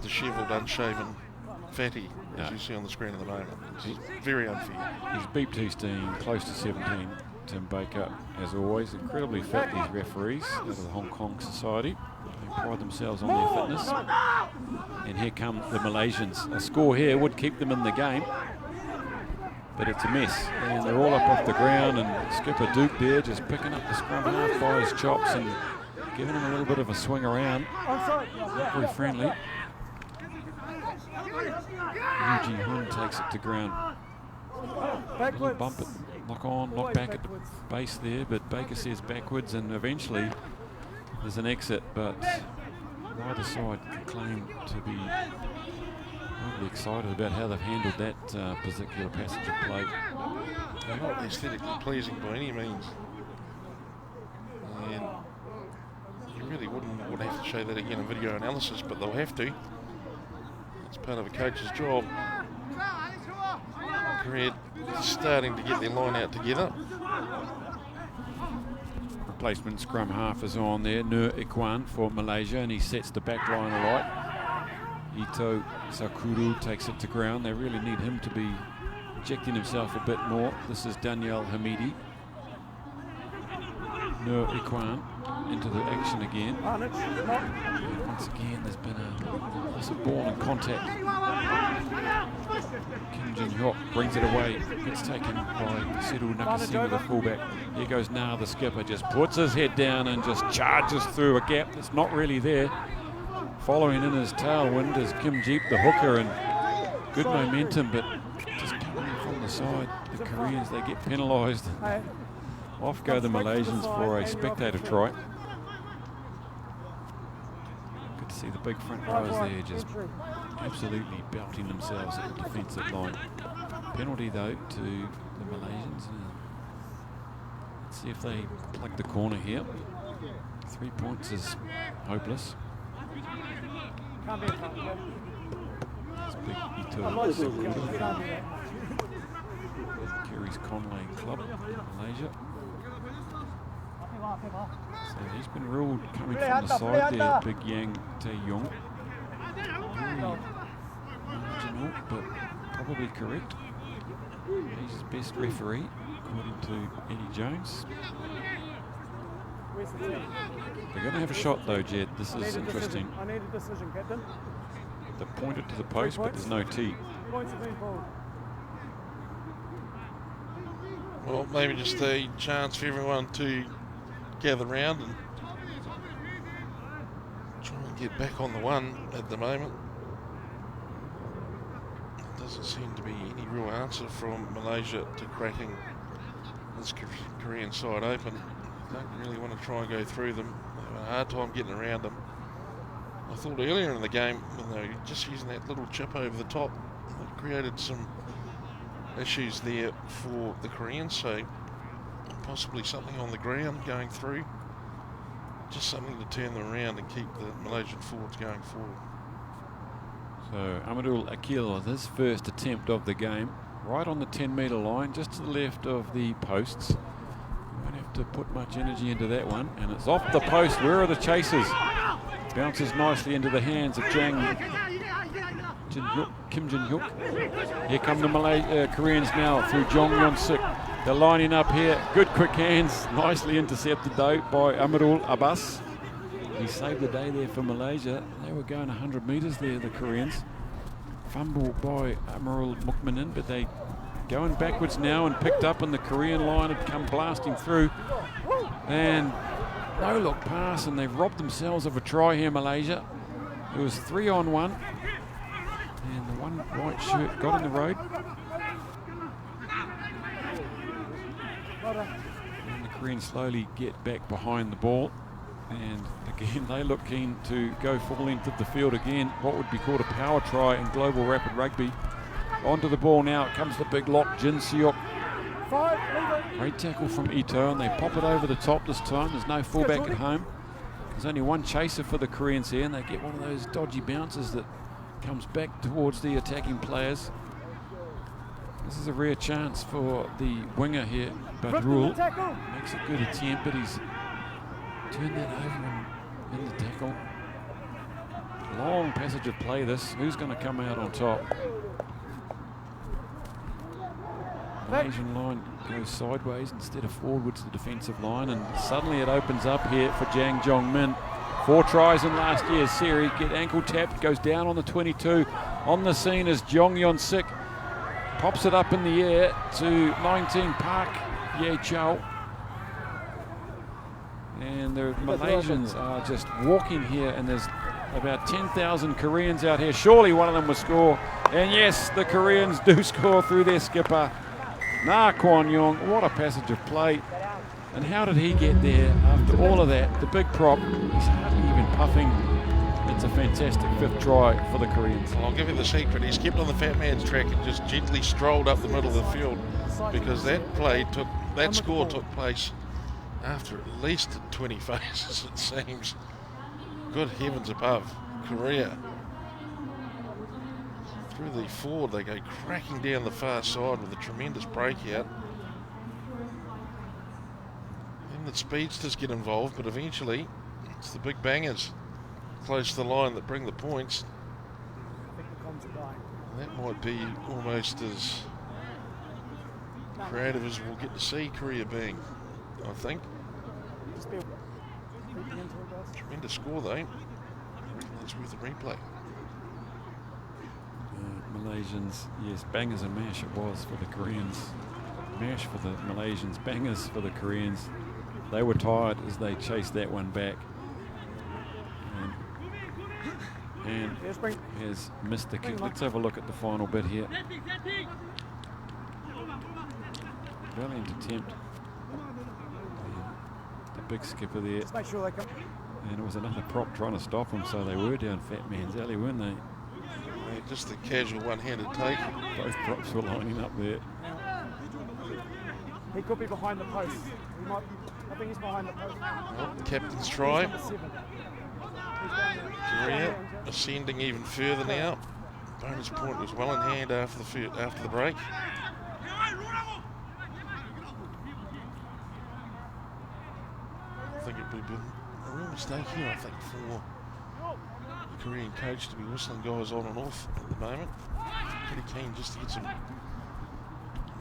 Speaker 2: dishevelled, unshaven fatty, as
Speaker 1: No.
Speaker 2: you see on the screen at the moment. It's very unfair.
Speaker 1: He's beeped his team close to 17. Tim Baker, as always, incredibly fit, these referees out of the Hong Kong Society. They pride themselves on their fitness. And here come the Malaysians. A score here would keep them in the game, but it's a mess. And they're all up off the ground, and skipper Duke there just picking up the scrum half by his chops and giving him a little bit of a swing around. Not very friendly. Yu Ji-hun takes it to ground. A little
Speaker 3: Backwards.
Speaker 1: bump it, knock on, knock back at the base there, but Baker says backwards, and eventually there's an exit, but neither side can claim to be overly excited about how they've handled that particular passage of play.
Speaker 2: They're not aesthetically pleasing by any means. And you really would have to show that again in video analysis, but they'll have to. It's part of a coach's job. Korea starting to get their line out together.
Speaker 1: Replacement scrum half is on there, Nur Ikwan for Malaysia, and he sets the back line alight. Ito Sakuru takes it to ground. They really need him to be injecting himself a bit more. This is Daniel Hamidi. Nur Ikwan into the action again. And once again, there's been a ball in contact. Kim Jin-hyuk brings it away. Gets taken by Seru Nakasima, the fullback. Here goes Na, the skipper, just puts his head down and just charges through a gap that's not really there. Following in his tailwind is Kim Jeep, the hooker, and good momentum, but just coming in from the side. The Koreans, they get penalised. Off go the Malaysians for a spectator try. Good to see the big front rowers there just absolutely belting themselves at the defensive line. Penalty though to the Malaysians. Let's see if they plug the corner here. 3 points is hopeless. It's big Ito. Kerry's Conley club, Malaysia. So he's been ruled coming from the side there, Big Yang Tae-yong. Very marginal, but probably correct. He's his best referee, according to Eddie Jones. They're going to have a shot though, Jed. This is interesting.
Speaker 3: I need a decision, Captain.
Speaker 1: They're pointed to the post, but there's no tee.
Speaker 3: Points have been pulled.
Speaker 2: Well, maybe just a chance for everyone to gather round and try and get back on the one at the moment. There doesn't seem to be any real answer from Malaysia to cracking this Korean side open. Don't really want to try and go through them. They have a hard time getting around them. I thought earlier in the game, when they were just using that little chip over the top, it created some issues there for the Koreans, so possibly something on the ground going through, just something to turn them around and keep the Malaysian forwards going forward.
Speaker 1: So Amadul Akil, his first attempt of the game, right on the 10-metre line, just to the left of the posts. You won't have to put much energy into that one, and it's off the post. Where are the chasers? Bounces nicely into the hands of Kim Jin-hyuk. Here come the Koreans now through Jong Yeon-sik. They're lining up here. Good quick hands. Nicely intercepted though by Amirul Abbas. He saved the day there for Malaysia. They were going 100 metres there, the Koreans. Fumble by Amirul Mukminin, but they going backwards now and picked up, and the Korean line had come blasting through. And no look pass, and they've robbed themselves of a try here, Malaysia. It was 3-on-1, and the one white shirt got in the road. And the Koreans slowly get back behind the ball, and again they look keen to go full length of the field again, what would be called a power try in global rapid rugby. Onto the ball now, it comes the big lock, Jin Seok. Great tackle from Ito, and they pop it over the top this time. There's no fullback at home. There's only one chaser for the Koreans here, and they get one of those dodgy bounces that comes back towards the attacking players. This is a rare chance for the winger here, Badrul. Makes a good attempt, but he's turned that over in the tackle. Long passage of play this. Who's going to come out on top? Malaysian line goes sideways instead of forwards, the defensive line, and suddenly it opens up here for Jang Jong Min. 4 tries in last year's series. Get ankle tapped, goes down on the 22. On the scene is Jong Yon Sik. Pops it up in the air to 19 Park Ye Chow. And the Malaysians are just walking here, and there's about 10,000 Koreans out here. Surely one of them will score. And yes, the Koreans do score through their skipper, Na Kwon Young. What a passage of play. And how did he get there after all of that? The big prop, he's hardly even puffing. It's a fantastic 5th try for the Koreans.
Speaker 2: Well, I'll give you the secret. He's kept on the fat man's track and just gently strolled up the middle of the field, because that score took place after at least 20 phases, it seems. Good heavens above, Korea. Through the forward, they go cracking down the far side with a tremendous breakout. Then the speedsters get involved, but eventually it's the big bangers close to the line that bring the points. And that might be almost as creative as we'll get to see Korea being, I think. Tremendous score though. I reckon that's worth a replay.
Speaker 1: Malaysians, yes, bangers and mash it was for the Koreans. Mash for the Malaysians, bangers for the Koreans. They were tired as they chased that one back. And has missed the kick. Let's have a look at the final bit here. Valiant attempt. The big skipper there. And it was another prop trying to stop him, so they were down Fat Man's alley, weren't they?
Speaker 2: Yeah, just the casual one-handed take.
Speaker 1: Both props were lining up there.
Speaker 3: He could be behind the post. I think he's behind the post.
Speaker 2: Well, captain's try. Korea ascending even further now. Bonus point was well in hand after the break. I think it would be a real mistake here, I think, for the Korean coach to be whistling guys on and off at the moment. Pretty keen just to get some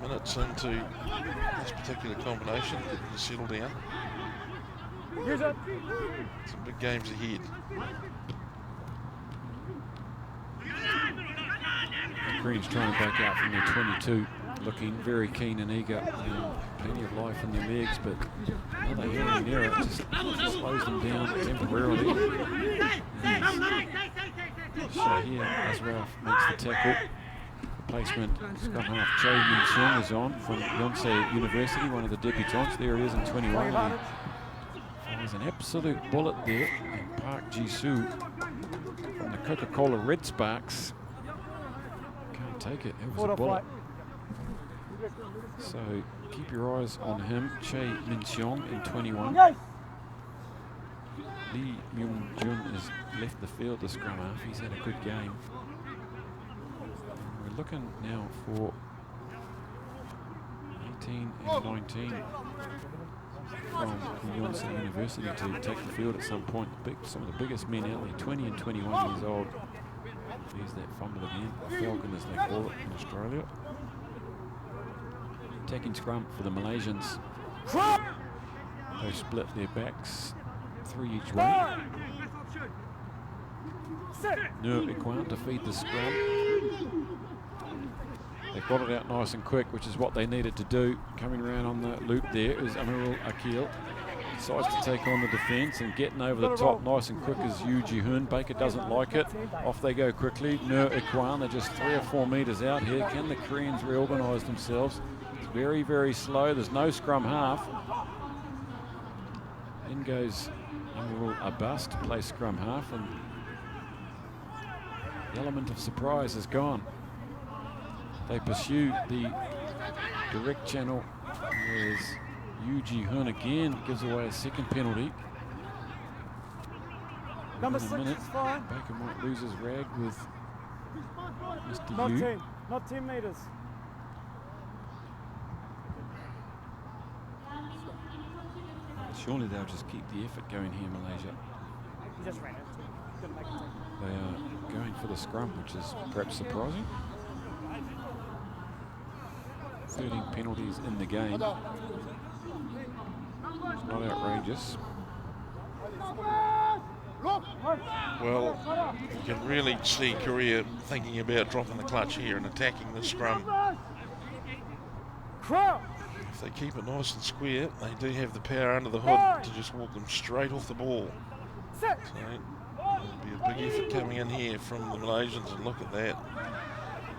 Speaker 2: minutes into this particular combination, getting to settle down. Some big games ahead.
Speaker 1: The Koreans trying to back out from their 22, looking very keen and eager. Plenty of life in their legs, but another handling error just slows them down temporarily. Shahir Asraf makes the tackle. Replacement scrum half Cho Min Seong is on from Yonsei University, one of the debutants. There he is in 21. There's an absolute bullet there. And Park Ji-soo from the Coca-Cola Red Sparks. Can't take it. It was a bullet. So keep your eyes on him. Che Min Seong in 21. Lee Myung-jun has left the field, the scrum half. He's had a good game. And we're looking now for 18 and 19 from Yonsei University to take the field at some point. Some of the biggest men out there, 20 and 21 years old. There's that fumble again. Falcon, as they call it in Australia. Attacking scrum for the Malaysians. They split their backs 3 each way. Nur Ikwan to feed the scrum. They got it out nice and quick, which is what they needed to do. Coming around on the loop there is Amirul Akil. Decides to take on the defence, and getting over the top nice and quick is Yu Ji-hoon. Baker doesn't like it. Off they go quickly. Nur Ikwan, they're just 3 or 4 metres out here. Can the Koreans reorganise themselves? It's very, very slow. There's no scrum half. In goes Amirul Abbas to play scrum half, and the element of surprise is gone. They pursue the direct channel. There's Yu Ji-hoon again, gives away a second penalty.
Speaker 3: Number
Speaker 1: In a
Speaker 3: 6
Speaker 1: minute,
Speaker 3: is fine.
Speaker 1: Baker might lose his rag with Mr.
Speaker 3: Not
Speaker 1: Yu.
Speaker 3: 10, not 10 metres.
Speaker 1: Surely they'll just keep the effort going here, Malaysia.
Speaker 3: He just ran it. Didn't make it.
Speaker 1: They are going for the scrum, which is perhaps surprising. 13 penalties in the game. It's not outrageous.
Speaker 2: Well, you can really see Korea thinking about dropping the clutch here and attacking the scrum. If they keep it nice and square, they do have the power under the hood to just walk them straight off the ball. So there'll be a big effort coming in here from the Malaysians, and look at that.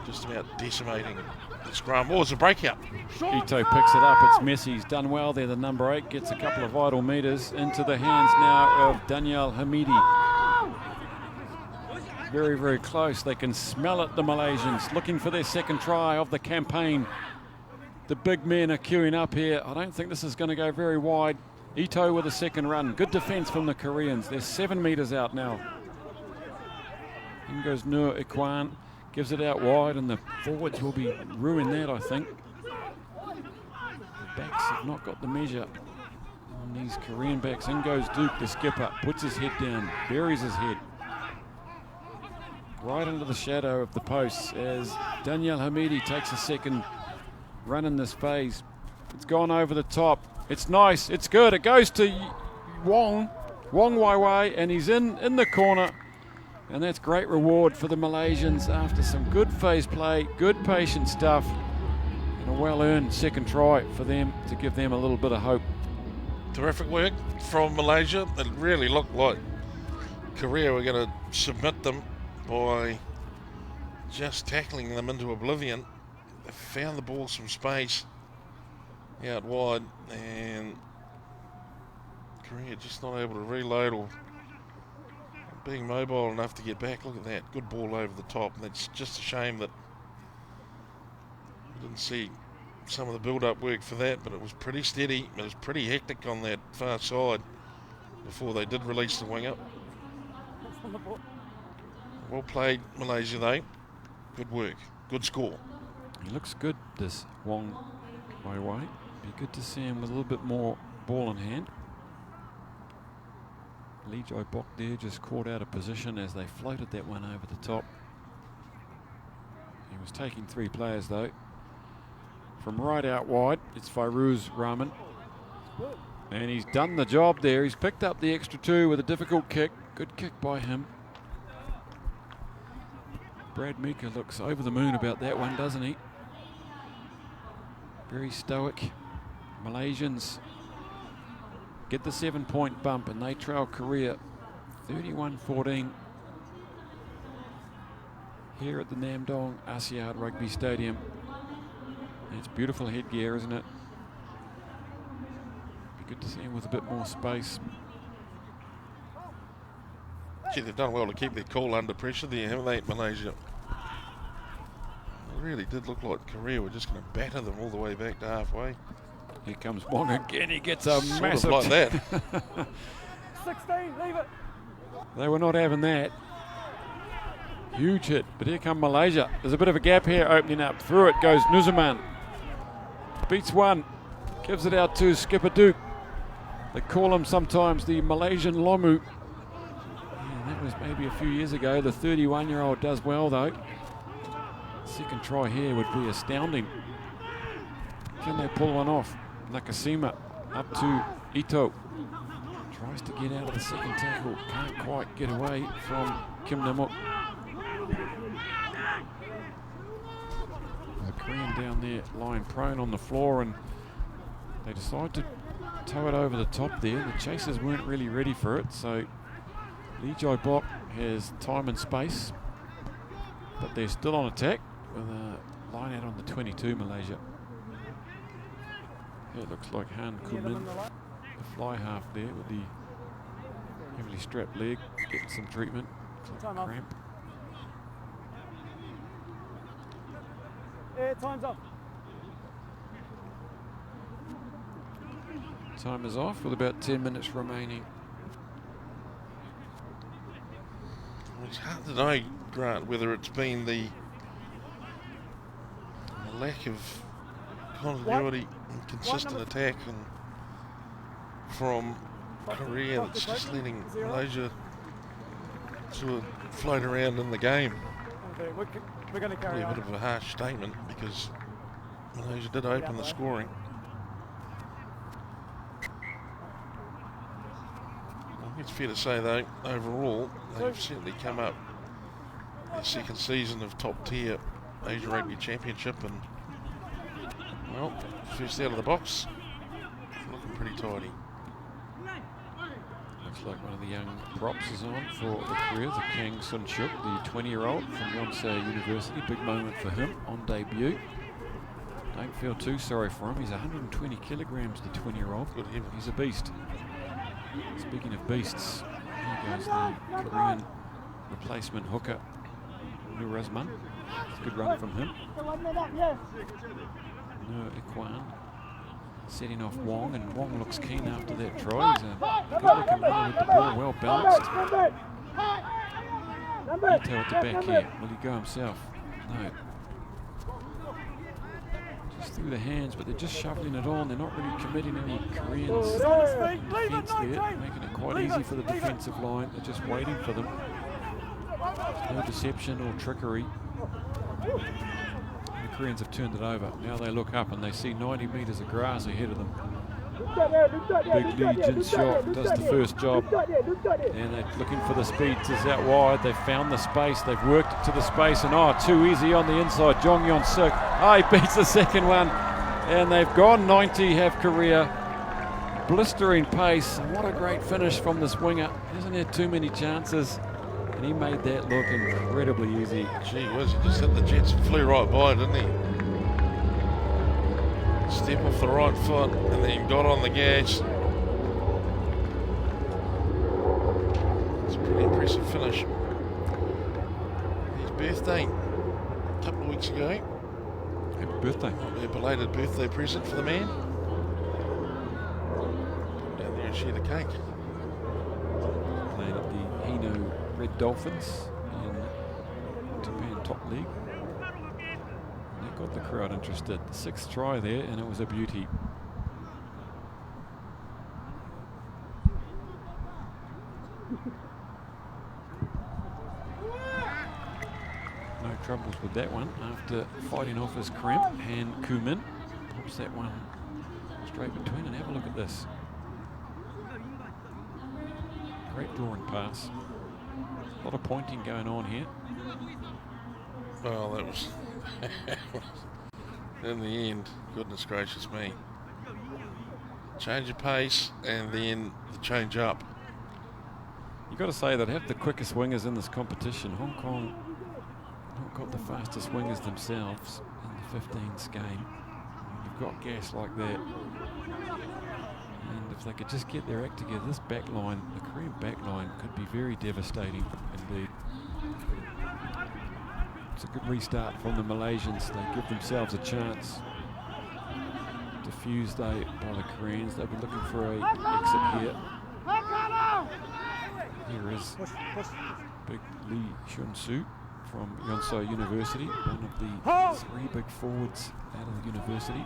Speaker 2: Just about decimating the scrum. Oh, it's a breakout.
Speaker 1: Ito picks it up. It's Messi. He's done well there. The number 8 gets a couple of vital metres into the hands now of Daniel Hamidi. Very, very close. They can smell it, the Malaysians, looking for their second try of the campaign. The big men are queuing up here. I don't think this is going to go very wide. Ito with a second run. Good defence from the Koreans. They're 7 metres out now. In goes Nur Ikwan. Gives it out wide, and the forwards will be ruining that, I think. The backs have not got the measure on these Korean backs. In goes Duke, the skipper. Puts his head down. Buries his head. Right into the shadow of the posts as Daniel Hamidi takes a second run in this phase. It's gone over the top. It's nice. It's good. It goes to Wong Wai Wai, and he's in the corner. And that's great reward for the Malaysians after some good phase play, good patient stuff, and a well-earned second try for them to give them a little bit of hope.
Speaker 2: Terrific work from Malaysia. It really looked like Korea were going to submit them by just tackling them into oblivion. They found the ball some space out wide, and Korea just not able to reload or being mobile enough to get back. Look at that. Good ball over the top. And it's just a shame that we didn't see some of the build-up work for that, but it was pretty steady. It was pretty hectic on that far side before they did release the winger. Well played, Malaysia, though. Good work. Good score.
Speaker 1: He looks good, this Wong Wai Wai. Be good to see him with a little bit more ball in hand. Lee Jai Bok there just caught out of position as they floated that one over the top. He was taking 3 players though. From right out wide, it's Fairuz Rahman. And he's done the job there. He's picked up the extra 2 with a difficult kick. Good kick by him. Brad Mika looks over the moon about that one, doesn't he? Very stoic. Malaysians get the 7-point bump, and they trail Korea 31-14 here at the Namdong Asiad Rugby Stadium. It's beautiful headgear, isn't it? Be good to see him with a bit more space.
Speaker 2: Gee, they've done well to keep their cool under pressure there, haven't they, Malaysia? It really did look like Korea were just going to batter them all the way back to halfway.
Speaker 1: Here comes Wong again. He gets a
Speaker 2: Sort
Speaker 1: massive...
Speaker 2: of like that.
Speaker 3: 16, leave it.
Speaker 1: They were not having that. Huge hit, but here come Malaysia. There's a bit of a gap here opening up. Through it goes Nuzaman. Beats one. Gives it out to Skipper Duke. They call him sometimes the Malaysian Lomu. Yeah, that was maybe a few years ago. The 31-year-old does well though. Second try here would be astounding. Can they pull one off? Nakasima up to Ito. Tries to get out of the second tackle. Can't quite get away from Kim Namuk. Korean down there lying prone on the floor, and they decide to tow it over the top there. The chasers weren't really ready for it, so Lee Jai Bok has time and space, but they're still on attack with a line out on the 22, Malaysia. It looks like Han Kumin, the fly half there with the heavily strapped leg, getting some treatment. Looks like a cramp.
Speaker 3: Yeah, time's up.
Speaker 1: Time is off with about 10 minutes remaining.
Speaker 2: It's hard to know, Grant, whether it's been the lack of continuity and consistent attack and from Korea that's just letting Malaysia sort of float around in the game.
Speaker 3: Okay, we're going to carry
Speaker 2: Probably a bit
Speaker 3: on.
Speaker 2: of a harsh statement because Malaysia did open the scoring. I think it's fair to say though, overall, they've certainly come up their second season of top tier Asia Rugby Championship, and well, first out of the box, looking pretty tidy.
Speaker 1: Looks like one of the young props is on for the career, the Kang Sun Shuk, the 20-year-old from Yonsei University. Big moment for him on debut. Don't feel too sorry for him. He's 120 kilograms, the 20-year-old.
Speaker 2: Good heavens.
Speaker 1: He's a beast. Speaking of beasts, here goes the Korean replacement hooker, Nurazman. It's a good run from him. No Ikwan setting off Wong, and Wong looks keen after that try. He's a good-looking runner with the ball, well balanced. Ito at the back here. Will he go himself? No. Just through the hands, but they're just shoveling it on. They're not really committing any Koreans defence there, making it quite easy for the defensive line. They're just waiting for them. No deception or trickery. The Koreans have turned it over. Now they look up and they see 90 metres of grass ahead of them. Big Lee Jin shot does the first job, and they're looking for the speed. It's out wide. They've found the space. They've worked it to the space, and too easy on the inside. Jong Yon Suk. He beats the second one, and they've gone 90. Have Korea. Blistering pace. And what a great finish from this winger. Hasn't had too many chances, and he made that look incredibly easy.
Speaker 2: Gee whiz, he just hit the Jets and flew right by, didn't he? Step off the right foot and then got on the gas. It's a pretty impressive finish. His birthday a couple of weeks ago.
Speaker 1: Happy birthday.
Speaker 2: A belated birthday present for the man. Down there and share the cake.
Speaker 1: Playing at the Hino Red Dolphins in Japan Top League. That got the crowd interested. The sixth try there, and it was a beauty. No troubles with that one. After fighting off his cramp, Han Kumin pops that one straight between, and have a look at this. Great drawing pass. A lot of pointing going on here.
Speaker 2: Well, that was in the end, goodness gracious me. Change of pace and then the change up.
Speaker 1: You've got to say that have the quickest wingers in this competition. Hong Kong not got the fastest wingers themselves in the 15s game. You've got gas like that. And if they could just get their act together, this back line, the Korean back line, could be very devastating indeed. It's a good restart from the Malaysians. They give themselves a chance. Diffused by the Koreans. They'll be looking for a exit here. Here is Big Lee Shun-soo from Yonsei University, one of the three big forwards out of the university.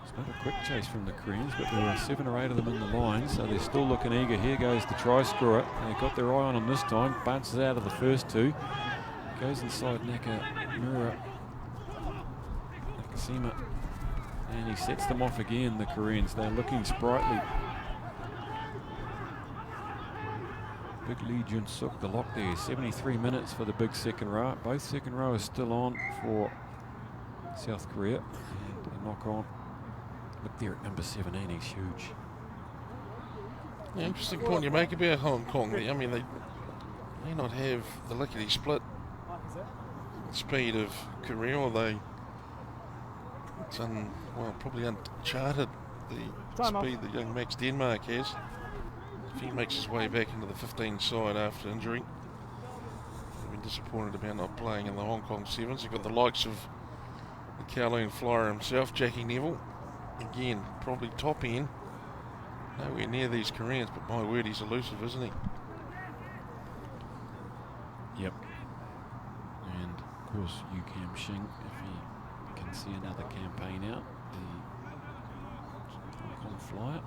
Speaker 1: It's not a quick chase from the Koreans, but there are 7 or 8 of them in the line, so they're still looking eager. Here goes the try scorer. They got their eye on him this time. Bounces out of the first two. Goes inside Nakamura. Nakasima. And he sets them off again, the Koreans. They're looking sprightly. Big Lee Jun Suk, the lock there. 73 minutes for the big second row. Both second rowers still on for South Korea. And a knock on. Look there at number 17, he's huge.
Speaker 2: Yeah, interesting point you make about Hong Kong. I mean, they may not have the lickety split speed of Korea, although it's probably uncharted the speed that young Max Denmark has. If he makes his way back into the 15 side after injury, I've been disappointed about not playing in the Hong Kong Sevens. You've got the likes of the Kowloon Flyer himself, Jackie Neville. Again, probably top end. Nowhere near these Koreans, but my word, he's elusive, isn't he?
Speaker 1: Yep. And of course, Yu Kam Shing, if he can see another campaign out, the Hong Kong Flyer.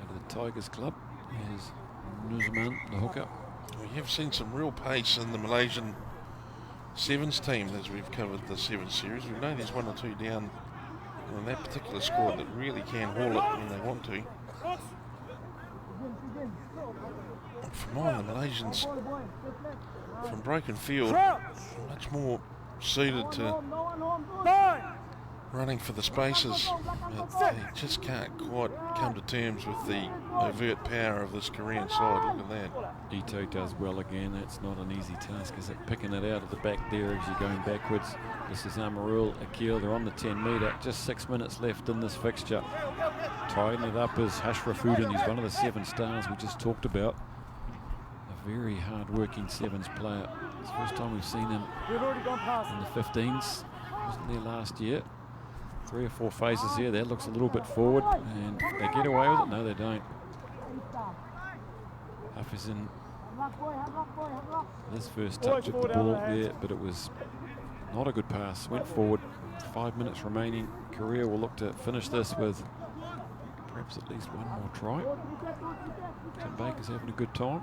Speaker 1: Out of the Tigers Club is Nuzman, the hooker.
Speaker 2: We have seen some real pace in the Malaysian Sevens team as we've covered the Sevens series. We know there's one or two down on that particular squad that really can haul it when they want to. For mine, the Malaysians from broken field much more suited to running for the spaces, but they just can't quite come to terms with the overt power of this Korean side. Look at that.
Speaker 1: Ito does well again. That's not an easy task, is it? Picking it out of the back there as you're going backwards. This is Amarul Akil. They're on the 10 metre. Just 6 minutes left in this fixture. Tying it up is Hashrafuddin. He's one of the 7 stars we just talked about. A very hard-working Sevens player. It's the first time we've seen him in the 15s. Wasn't there last year. 3 or 4 phases here. That looks a little bit forward, and they get away with it. No, they don't. Huff is in this first touch of the ball there, but it was not a good pass. Went forward. 5 minutes remaining. Korea will look to finish this with perhaps at least one more try. Tim Baker's having a good time.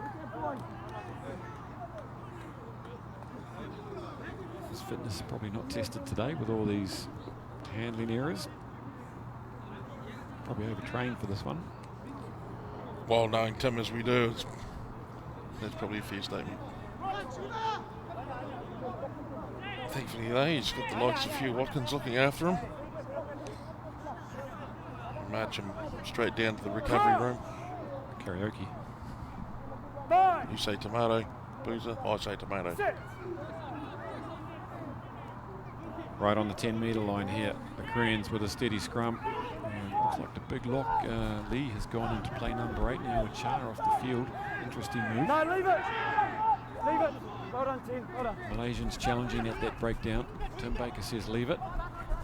Speaker 1: His fitness is probably not tested today with all these handling errors. Probably overtrained for this one.
Speaker 2: While knowing Tim as we do, that's probably a fair statement. Thankfully though, he's got the likes of Hugh Watkins looking after him. March him straight down to the recovery room.
Speaker 1: Karaoke.
Speaker 2: You say tomato, Boozer, I say tomato.
Speaker 1: Right on the 10 metre line here. The Koreans with a steady scrum. And looks like the big lock, Lee, has gone into play number 8 now with Char off the field. Interesting move.
Speaker 3: No, leave it! Leave it! Well done, Tim. Well done.
Speaker 1: Malaysians challenging at that breakdown. Tim Baker says leave it.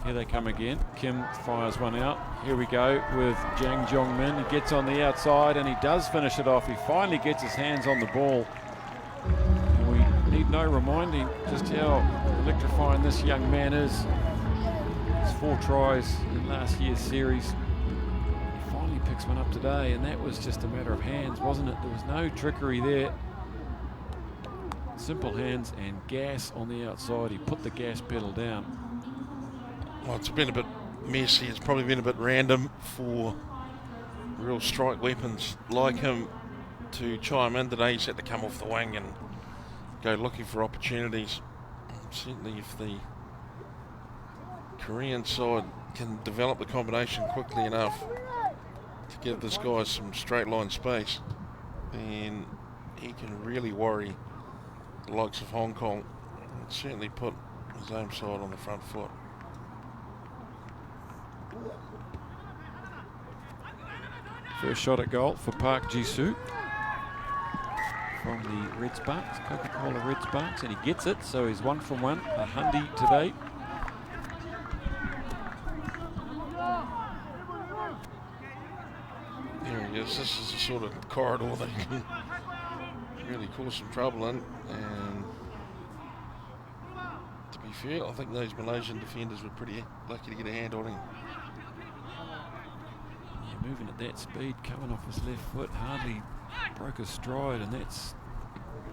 Speaker 1: Here they come again. Kim fires one out. Here we go with Jang Jong Min. He gets on the outside and he does finish it off. He finally gets his hands on the ball. And we need no reminding just how electrifying this young man is. His 4 tries in last year's series. He finally picks one up today, and that was just a matter of hands, wasn't it? There was no trickery there. Simple hands and gas on the outside. He put the gas pedal down.
Speaker 2: Well, it's been a bit messy. It's probably been a bit random for real strike weapons like him to chime in today. He's had to come off the wing and go looking for opportunities. Certainly if the Korean side can develop the combination quickly enough to give this guy some straight line space, then he can really worry the likes of Hong Kong and certainly put his own side on the front foot.
Speaker 1: First shot at goal for Park Ji-soo from the Red Sparks, Coca-Cola Red Sparks, and he gets it, so he's 1 from 1, a hundy today.
Speaker 2: There he is. This is the sort of corridor that can really cause some trouble in, and to be fair, I think those Malaysian defenders were pretty lucky to get a hand on him.
Speaker 1: Moving at that speed, coming off his left foot, hardly broke his stride, and that's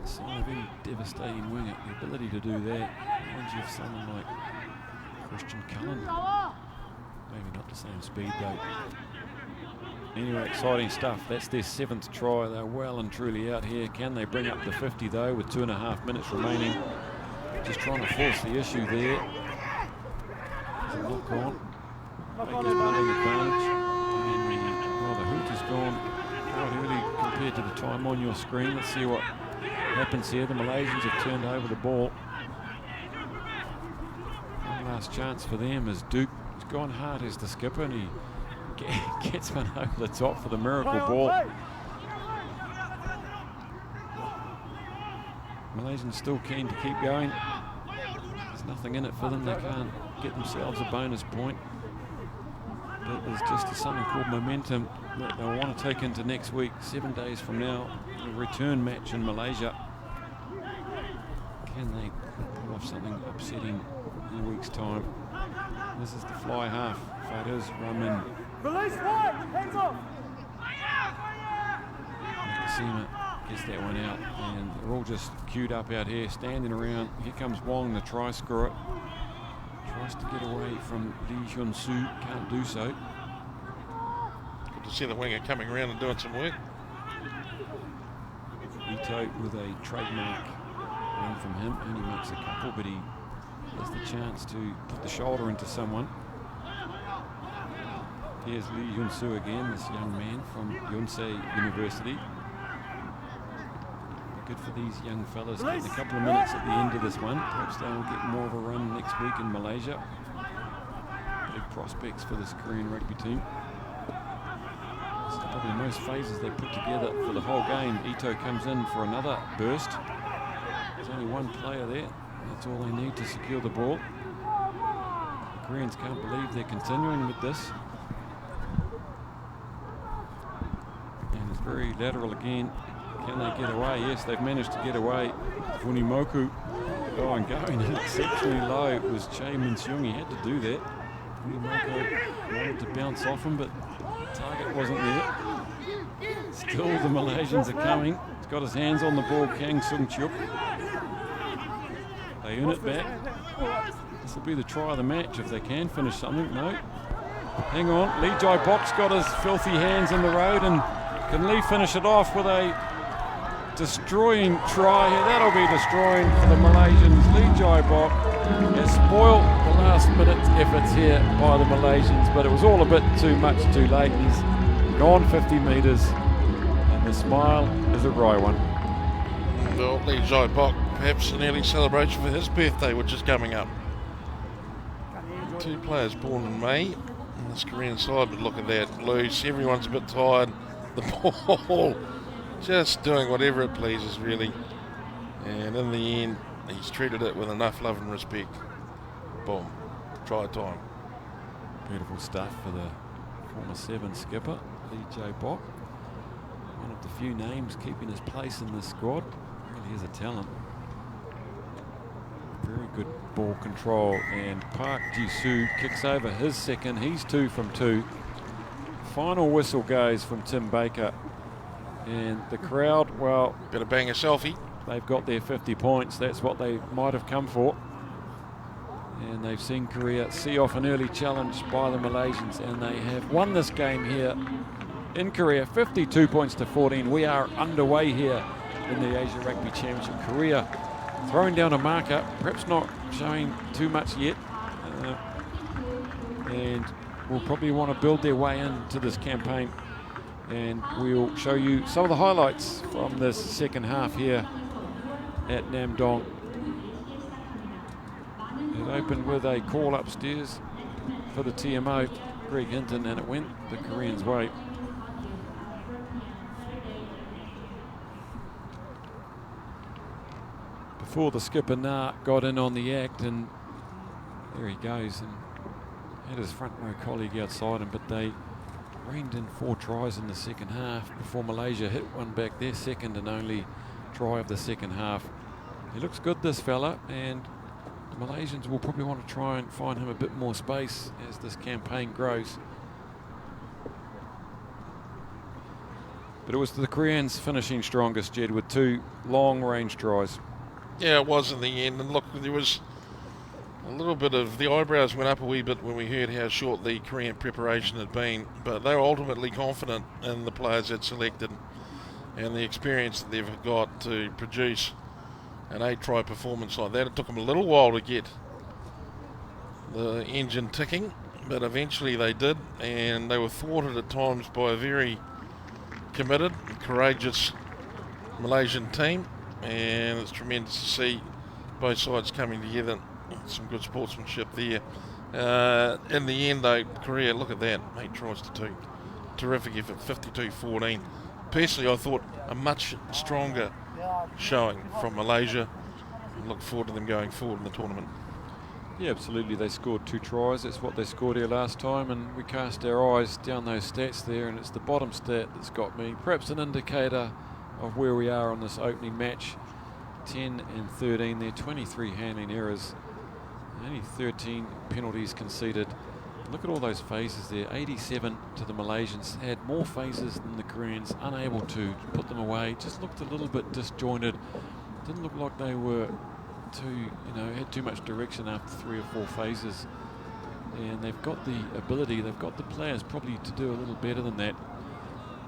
Speaker 1: a sign of any devastating winger. The ability to do that reminds you of someone like Christian Cullen. Maybe not the same speed though. Anyway, exciting stuff. That's their 7th try. They're well and truly out here. Can they bring up the 50 though with 2.5 minutes remaining? Just trying to force the issue there. There's a look on. Baker's playing advantage. And the hoot has gone quite early compared to the time on your screen. Let's see what happens here. The Malaysians have turned over the ball. One last chance for them as Duke has gone hard as the skipper, and he gets one over the top for the miracle ball. Malaysians still keen to keep going. There's nothing in it for them. They can't get themselves a bonus point. But there's just something called momentum that they'll want to take into next week, 7 days from now, a return match in Malaysia. Can they pull off something upsetting in a week's time? This is the fly half. Fighters Ramin.
Speaker 3: Release one! Hands off!
Speaker 1: Nakasima gets that one out, and they're all just queued up out here, standing around. Here comes Wong, the try scorer. Tries to get away from Lee Hyun-soo, can't do so.
Speaker 2: Good to see the winger coming around and doing some work.
Speaker 1: Ito with a trademark run from him, only makes a couple, but he has the chance to put the shoulder into someone. Here's Lee Hyun-soo again, this young man from Yonsei University. Good for these young fellas, getting a couple of minutes at the end of this one. Perhaps they'll get more of a run next week in Malaysia. Big prospects for this Korean rugby team. It's probably the most phases they put together for the whole game. Ito comes in for another burst. There's only one player there. That's all they need to secure the ball. The Koreans can't believe they're continuing with this. And it's very lateral again. Can they get away? Yes, they've managed to get away. Funimoku, and going exceptionally low. It was Che Min-seung. He had to do that. Funimoku wanted to bounce off him, but the target wasn't there. Still, the Malaysians are coming. He's got his hands on the ball, Kang Sung-chuk. They earn it back. This will be the try of the match if they can finish something. No. Hang on. Lee Jai-bok's got his filthy hands in the road, and can Lee finish it off with a destroying try here? That'll be destroying for the Malaysians. Lee Jai-bok has spoiled the last minute efforts here by the Malaysians, but it was all a bit too much too late. He's gone 50 metres, and the smile is a wry one.
Speaker 2: Well, Lee Jai-bok, perhaps an early celebration for his birthday, which is coming up. 2 players born in May in this Korean side, but look at that, loose. Everyone's a bit tired. The ball just doing whatever it pleases, really. And in the end, he's treated it with enough love and respect. Boom. Try time.
Speaker 1: Beautiful stuff for the former 7 skipper, Lee Jai-bok. One of the few names keeping his place in this squad. Really is a talent. Very good ball control, and Park Ji-soo kicks over his second. He's 2 from 2. Final whistle goes from Tim Baker, and the crowd, well,
Speaker 2: Gotta bang a selfie.
Speaker 1: they've got their 50 points. That's what they might have come for, and they've seen Korea see off an early challenge by the Malaysians, and they have won this game here in Korea, 52 points to 14. We are underway here in the Asia Rugby Championship. Korea throwing down a marker, perhaps not showing too much yet, and will probably want to build their way into this campaign, and we'll show you some of the highlights from this second half here at Namdong. It opened with a call upstairs for the TMO, Greg Hinton, and it went the Koreans' way. Before the skipper Na got in on the act, and there he goes, and had his front row colleague outside him, but they reined in 4 tries in the second half before Malaysia hit one back, their second and only try of the second half. He looks good, this fella, and the Malaysians will probably want to try and find him a bit more space as this campaign grows. But it was the Koreans finishing strongest, Jed, with 2 long-range tries.
Speaker 2: Yeah, it was in the end, and look, there was A little bit of the eyebrows went up a wee bit when we heard how short the Korean preparation had been, but they were ultimately confident in the players they'd selected and the experience that they've got to produce an 8-try performance like that. It took them a little while to get the engine ticking, but eventually they did, and they were thwarted at times by a very committed and courageous Malaysian team, and it's tremendous to see both sides coming together. Some good sportsmanship there. In the end though, Korea, look at that, 8 tries to 2. Terrific effort, 52-14. Personally, I thought a much stronger showing from Malaysia. Look forward to them going forward in the tournament.
Speaker 1: Yeah, absolutely. They scored 2 tries. That's what they scored here last time, and we cast our eyes down those stats there, and it's the bottom stat that's got me. Perhaps an indicator of where we are on this opening match. 10 and 13 there, 23 handling errors, only 13 penalties conceded. Look at all those phases there. 87 to the Malaysians, had more phases than the Koreans, unable to put them away. Just looked a little bit disjointed. Didn't look like they were had too much direction after 3 or 4 phases. And they've got the ability, they've got the players probably to do a little better than that.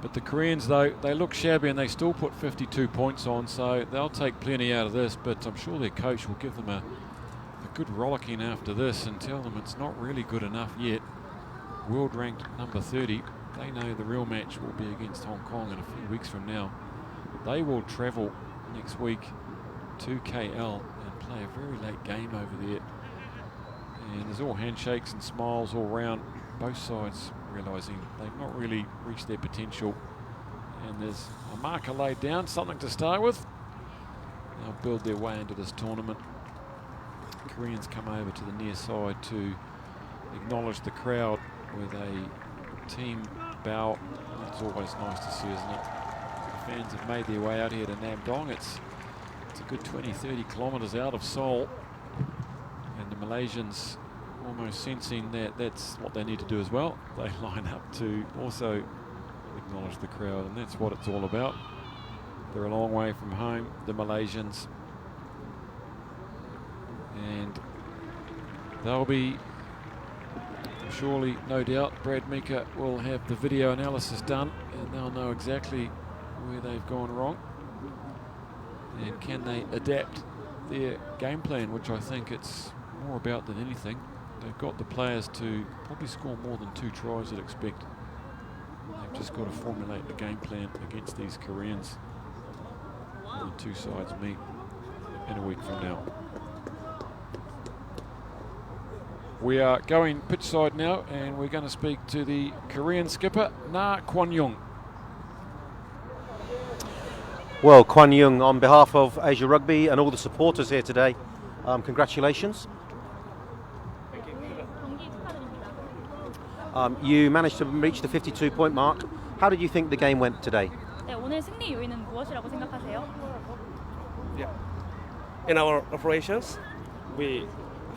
Speaker 1: But the Koreans, though, they look shabby and they still put 52 points on, so they'll take plenty out of this, but I'm sure their coach will give them a good rollicking after this and tell them it's not really good enough yet. World ranked number 30. They know the real match will be against Hong Kong in a few weeks from now. They will travel next week to KL and play a very late game over there. And there's all handshakes and smiles all round, both sides realising they've not really reached their potential. And there's a marker laid down, something to start with. They'll build their way into this tournament. Koreans come over to the near side to acknowledge the crowd with a team bow. It's always nice to see, isn't it? The fans have made their way out here to Nam Dong. It's a good 20-30 kilometres out of Seoul, and the Malaysians almost sensing that that's what they need to do as well. They line up to also acknowledge the crowd, and that's what it's all about. They're a long way from home, the Malaysians, and they'll be surely, no doubt, Brad Meeker will have the video analysis done and they'll know exactly where they've gone wrong and can they adapt their game plan, which I think it's more about than anything. They've got the players to probably score more than 2 tries I'd expect. They've just got to formulate the game plan against these Koreans when the 2 sides meet in a week from now. We are going pitch side now, and we're going to speak to the Korean skipper, Na Kwon-young.
Speaker 5: Well, Kwon-young, on behalf of Asia Rugby and all the supporters here today, congratulations. You managed to reach the 52-point mark. How did you think the game went today?
Speaker 6: 네, 오늘 승리 요인은 무엇이라고 생각하세요?
Speaker 4: Yeah. In our operations, we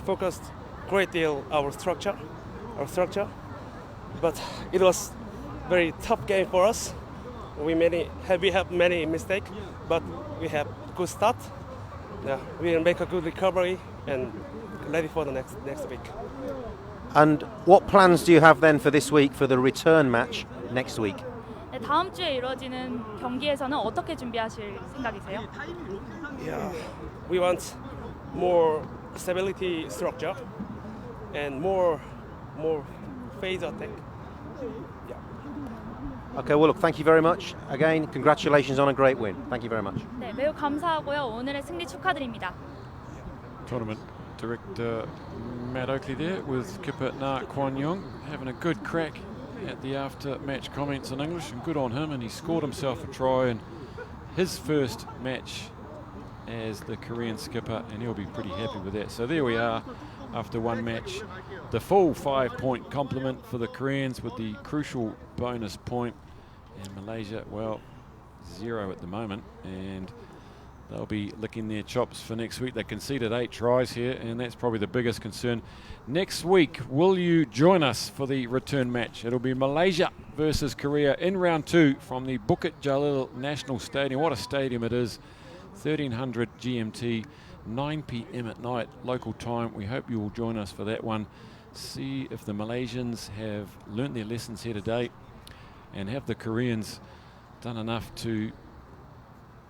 Speaker 4: focused great deal our structure, but it was very tough game for us. We have many mistakes, but we have good start. Yeah, we will make a good recovery and ready for the next week.
Speaker 5: And what plans do you have then for this week for the return match next week?
Speaker 6: 네, 다음 주에 이루어지는 경기에서는 어떻게 준비하실 생각이세요?
Speaker 4: Yeah, we want more stability structure and more phase attack. Yeah.
Speaker 5: Okay, well, look, thank you very much. Again, congratulations on a great win. Thank you very much.
Speaker 6: 네, 매우 감사하고요. 오늘의 승리 축하드립니다.
Speaker 1: Tournament director Matt Oakley there with skipper Na Kwon-young having a good crack at the after-match comments in English, and good on him, and he scored himself a try in his first match as the Korean skipper, and he'll be pretty happy with that. So there we are after one match. The full 5-point compliment for the Koreans with the crucial bonus point, and Malaysia, well, 0 at the moment, and they'll be licking their chops for next week. They conceded 8 tries here, and that's probably the biggest concern. Next week, will you join us for the return match? It'll be Malaysia versus Korea in round 2 from the Bukit Jalil National Stadium. What a stadium it is. 1300 GMT. 9 p.m. at night, local time. We hope you will join us for that one. See if the Malaysians have learnt their lessons here today, and have the Koreans done enough to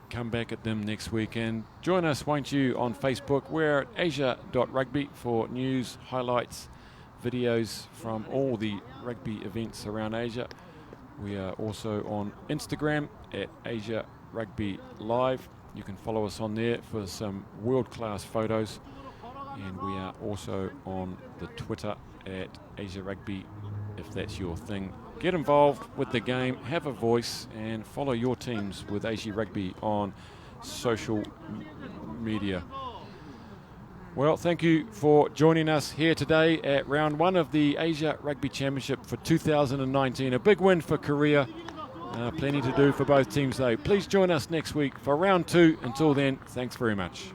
Speaker 1: come back at them next weekend. Join us, won't you, on Facebook. We're at asia.rugby for news, highlights, videos from all the rugby events around Asia. We are also on Instagram at Asia Rugby Live. You can follow us on there for some world-class photos. And we are also on the Twitter at Asia Rugby, if that's your thing. Get involved with the game, have a voice, and follow your teams with Asia Rugby on social media. Well, thank you for joining us here today at round 1 of the Asia Rugby Championship for 2019. A big win for Korea. Plenty to do for both teams though. Please join us next week for round 2. Until then, thanks very much.